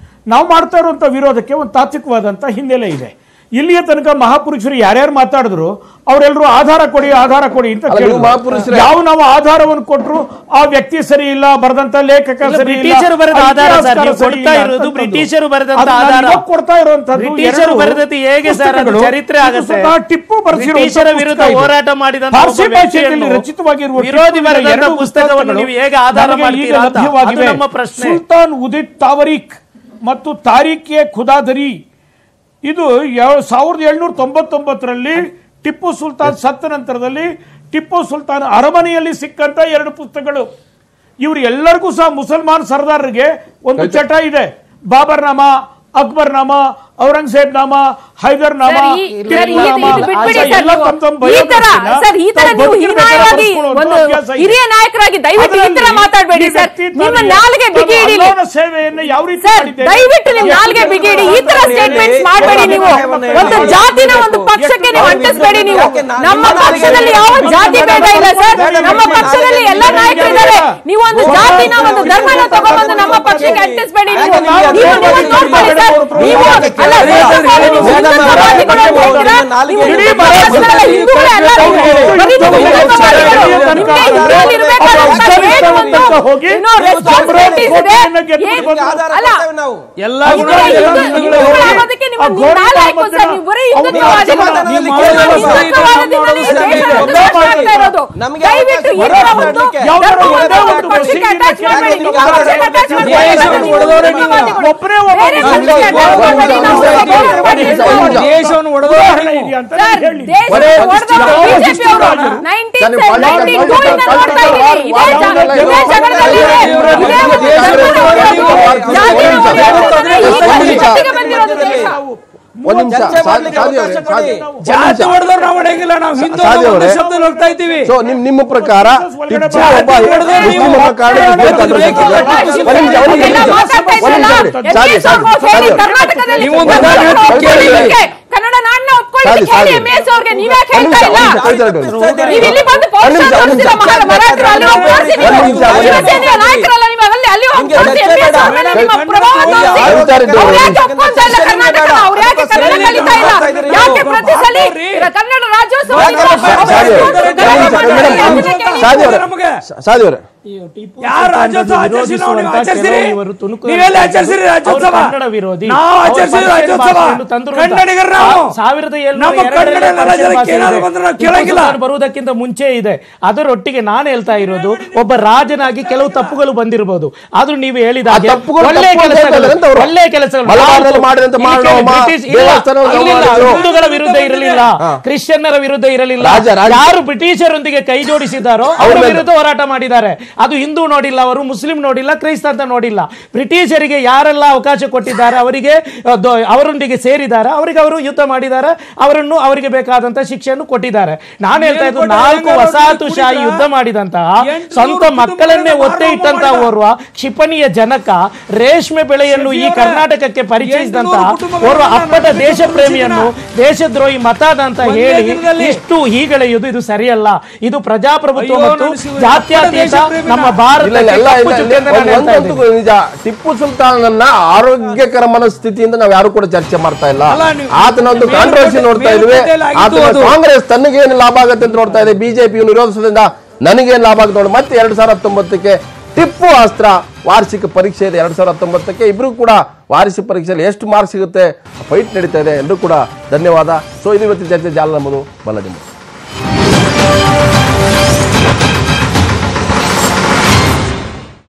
ನಾವು ಮಾಡ್ತಾ ಇರುವಂಥ ವಿರೋಧಕ್ಕೆ ಒಂದು ತಾತ್ವಿಕವಾದಂಥ ಹಿನ್ನೆಲೆ ಇದೆ. ಇಲ್ಲಿಯ ತನಕ ಮಹಾಪುರುಷರು ಯಾರ್ಯಾರು ಮಾತಾಡಿದ್ರು ಅವರೆಲ್ಲರೂ ಆಧಾರ ಕೊಡಿ ಅಂತ ಕೇಳಿದ್ರು. ಯಾವ ನಾವು ಆಧಾರವನ್ನು ಕೊಟ್ಟರು ಆ ವ್ಯಕ್ತಿ ಸರಿ ಇಲ್ಲ, ಬರೆದಂತ ಲೇಖಕ ಸರಿ ಇಲ್ಲ, ಬ್ರಿಟಿಷರು ಬರೆದ ಆಧಾರ ಕೊಡ್ತಾ ಇರುವಂತದ್ದು ಹೇಗೆ ಸರ್ ಚರಿತ್ರೆ ಆಗುತ್ತೆ? ಟಿಪ್ಪು ಬ್ರಿಟಿಷರ ವಿರುದ್ಧ ಹೋರಾಟ ಮಾಡಿದ ರಚಿತವಾಗಿರುವ ವಿರೋಧಿ ಬರೆದ ಪುಸ್ತಕವನ್ನು ನೀವು ಹೇಗೆ ಆಧಾರ ಮಾಡ್ತೀರಾ ಅಂತ ನಮ್ಮ ಪ್ರಶ್ನೆ. ಸುಲ್ತಾನ್ ಉದಿತ್ ತಾವರೀಖ್ ಮತ್ತು ತಾರೀಖ್ ಎ ಖುದಾದರಿ, ಇದು 1799ರಲ್ಲಿ ಟಿಪ್ಪು ಸುಲ್ತಾನ್ ಸತ್ತ ನಂತರದಲ್ಲಿ ಟಿಪ್ಪು ಸುಲ್ತಾನ್ ಅರಮನೆಯಲ್ಲಿ ಸಿಕ್ಕಂತ 2 ಪುಸ್ತಕಗಳು. ಇವರು ಎಲ್ಲರಿಗೂ ಸಹ ಮುಸಲ್ಮಾನ್ ಸರ್ದಾರರಿಗೆ ಒಂದು ಚಟ ಇದೆ. ಬಾಬರ್ ನಾಮ, ಅಕ್ಬರ್ ನಾಮ, ಔರಂಗಜೇಬ್ ನಾಮ, ಹೈದರ್ ನಾಮ, ಹಿರಿಯ ನಾಯಕರಾಗಿ ದಯವಿಟ್ಟು ಈ ತರ ಮಾತಾಡಬೇಡಿ ಸರ್. ನಿಮ್ಮ ನಾಲ್ಗೆ ಬಿಗಿ ಹಿಡೀಲಿ ಸೇವೆಯನ್ನು ಯಾವ ರೀತಿ ಸರ್, ದಯವಿಟ್ಟು ನಿಮ್ ನಾಲ್ಗೆ ಬಿಗಿ ಹಿಡಿ. ಈ ತರ ಸ್ಟೇಟ್ಮೆಂಟ್ಸ್ ಮಾಡಬೇಡಿ. ನೀವು ಒಂದು ಜಾತಿನ ಒಂದು ಪಕ್ಷಕ್ಕೆ ನೀವು ಅಂಟಿಸಬೇಡಿ. ನೀವು ನಮ್ಮ ಪಕ್ಷದಲ್ಲಿ ಯಾವ ಜಾತಿ ಭೇದ ಇಲ್ಲ ಸರ್. ನಮ್ಮ ಪಕ್ಷದಲ್ಲಿ ಎಲ್ಲ ನಾಯಕರಿದ್ದಾರೆ. ನೀವು ಒಂದು ಜಾತಿನ ಒಂದು ಧರ್ಮನ ತಗೊಂಡ್ಬಂದು ನಮ್ಮ ಪಕ್ಷಕ್ಕೆ ಅಂಟಿಸಬೇಡಿ. ನೀವು ನೋಡ್ಕೊಳ್ಳಿ ಸರ್. ನೀವು ದೇಶವನ್ನು ನಿಮ್ಮ ಪ್ರಕಾರ ಕನ್ನಡ ನಾಡನ್ನ ಒಪ್ಕೊಳ್ಳಿ ಹೇಳಿ MS ಅವ್ರಿಗೆ. ನೀವ್ಯಾಕೆ ಹೇಳ್ತಾ ಇಲ್ಲ? ನೀವು ಇಲ್ಲಿ ಬಂದು ಪೋಸ್ಟರ್ ತೋರಿಸಿಲ್ಲ ಮರಾಠರು ಅಲ್ಲಿ ಹೋಗಿ ಶಿವಸೇನೆಯ ನಾಯಕರಲ್ಲ ನೀವು ಅಲ್ಲಿ ಹೋಗಿ MS ಅವ್ರನ್ನ ನಿಮ್ಮ ಪ್ರಭಾವ ತೋರಿಸಿ ಅವ್ರು ಯಾಕೆ ಒಪ್ಕೊಂತಾ ಇಲ್ಲ ಕರ್ನಾಟಕನ? ಅವ್ರು ಯಾಕೆ ಕನ್ನಡ ಕಲಿತಾ ಇಲ್ಲ? ಯಾಕೆ ಪ್ರತಿ ಸಲ ಕನ್ನಡ ರಾಜ್ಯೋತ್ಸವ ಯಾರು ರಾಜ್ಯೋತ್ಸವ ಆಚರಿಸಿರಿ? ನೀವೆಲ್ಲ ಆಚರಿಸಿರಿ ರಾಜ್ಯೋತ್ಸವ? ನಾವು ಆಚರಿಸಿರಿ ರಾಜ್ಯೋತ್ಸವ. ಕನ್ನಡಿಗರು ನಾವು. ಬರುವುದಕ್ಕಿಂತ ಮುಂಚೆ ಇದೆ. ಅದರೊಟ್ಟಿಗೆ ನಾನು ಹೇಳ್ತಾ ಇರೋದು, ಒಬ್ಬ ರಾಜನಾಗಿ ಕೆಲವು ತಪ್ಪುಗಳು ಬಂದಿರಬಹುದು. ಆದ್ರೂ ನೀವು ಹೇಳಿದ ಒಳ್ಳೆ ಕೆಲಸಗಳು ಹಿಂದೂಗಳ ವಿರುದ್ಧ ಇರಲಿಲ್ಲ, ಕ್ರಿಶ್ಚಿಯನ್ನರ ವಿರುದ್ಧ ಇರಲಿಲ್ಲ. ಯಾರು ಬ್ರಿಟಿಷರೊಂದಿಗೆ ಕೈ ಜೋಡಿಸಿದ್ದಾರೋ ಅವರ ವಿರುದ್ಧ ಹೋರಾಟ ಮಾಡಿದ್ದಾರೆ. ಅದು ಹಿಂದೂ ನೋಡಿಲ್ಲ, ಅವರು ಮುಸ್ಲಿಂ ನೋಡಿಲ್ಲ, ಕ್ರೈಸ್ತ ಅಂತ ನೋಡಿಲ್ಲ. ಬ್ರಿಟಿಷರಿಗೆ ಯಾರೆಲ್ಲ ಅವಕಾಶ ಕೊಟ್ಟಿದ್ದಾರೆ, ಅವರಿಗೆ ಅವರೊಂದಿಗೆ ಸೇರಿದ್ದಾರೆ, ಅವರಿಗೆ ಅವರು ಯುದ್ಧ ಮಾಡಿದ್ದಾರೆ, ಅವರಿಗೆ ಬೇಕಾದಂತ ಶಿಕ್ಷೆಯನ್ನು ಕೊಟ್ಟಿದ್ದಾರೆ. ನಾನು ಹೇಳ್ತಾ ಇದ್ದು, 4 ವಸಾಹತುಶಾಹಿ ಯುದ್ಧ ಮಾಡಿದಂತಹ ಸ್ವಂತ ಮಕ್ಕಳನ್ನೇ ಒತ್ತೆ ಇಟ್ಟಂತಹ ಓರ್ವ ಕ್ಷಿಪಣಿಯ ಜನಕ, ರೇಷ್ಮೆ ಬೆಳೆಯನ್ನು ಈ ಕರ್ನಾಟಕಕ್ಕೆ ಪರಿಚಯಿಸಿದಂತಹ ಓರ್ವ ಅಪ್ಪಟ ದೇಶ ಪ್ರೇಮಿಯನ್ನು ದೇಶದ್ರೋಹಿ ಮತದ ಅಂತ ಹೇಳಿ ಇಷ್ಟು ಹೀಗಳೆಯುವುದು ಇದು ಸರಿಯಲ್ಲ. ಇದು ಪ್ರಜಾಪ್ರಭುತ್ವ ಮತ್ತು ಜಾತ್ಯತೀತ ನಮ್ಮ ಭಾರತ. ನಿಜ, ಟಿಪ್ಪು ಸುಲ್ತಾನನ್ನ ಆರೋಗ್ಯಕರ ಮನಸ್ಥಿತಿಯಿಂದ ನಾವು ಯಾರು ಕೂಡ ಚರ್ಚೆ ಮಾಡ್ತಾ ಇಲ್ಲ. ಆತನ ಒಂದು ಕಾಂಟ್ರವರ್ಸಿ ನೋಡ್ತಾ ಇದ್ವಿ. ಆತನ ಕಾಂಗ್ರೆಸ್ ತನಗೇನು ಲಾಭ ಆಗುತ್ತೆ ಅಂತ ನೋಡ್ತಾ ಇದೆ, ಬಿಜೆಪಿ ವಿರೋಧಿಸೋದ್ರಿಂದ ನನಗೇನು ಲಾಭ ಆಗುತ್ತೆ ನೋಡಿ. ಮತ್ತೆ 2019ಕ್ಕೆ ಟಿಪ್ಪು ಅಸ್ತ್ರ ವಾರ್ಷಿಕ ಪರೀಕ್ಷೆ ಇದೆ. 2019ಕ್ಕೆ ಇಬ್ರು ಕೂಡ ವಾರ್ಷಿಕ ಪರೀಕ್ಷೆಯಲ್ಲಿ ಎಷ್ಟು ಮಾರ್ಕ್ಸ್ ಸಿಗುತ್ತೆ ಫೈಟ್ ನಡೀತಾ ಇದೆ. ಎಲ್ಲರೂ ಕೂಡ ಧನ್ಯವಾದ. ಸೊ ಇದು ಇವತ್ತಿನ ಚರ್ಚೆ. ಜಾಲ ನಮ್ಮದು ಬಲ್ಲಡಿಂಬ.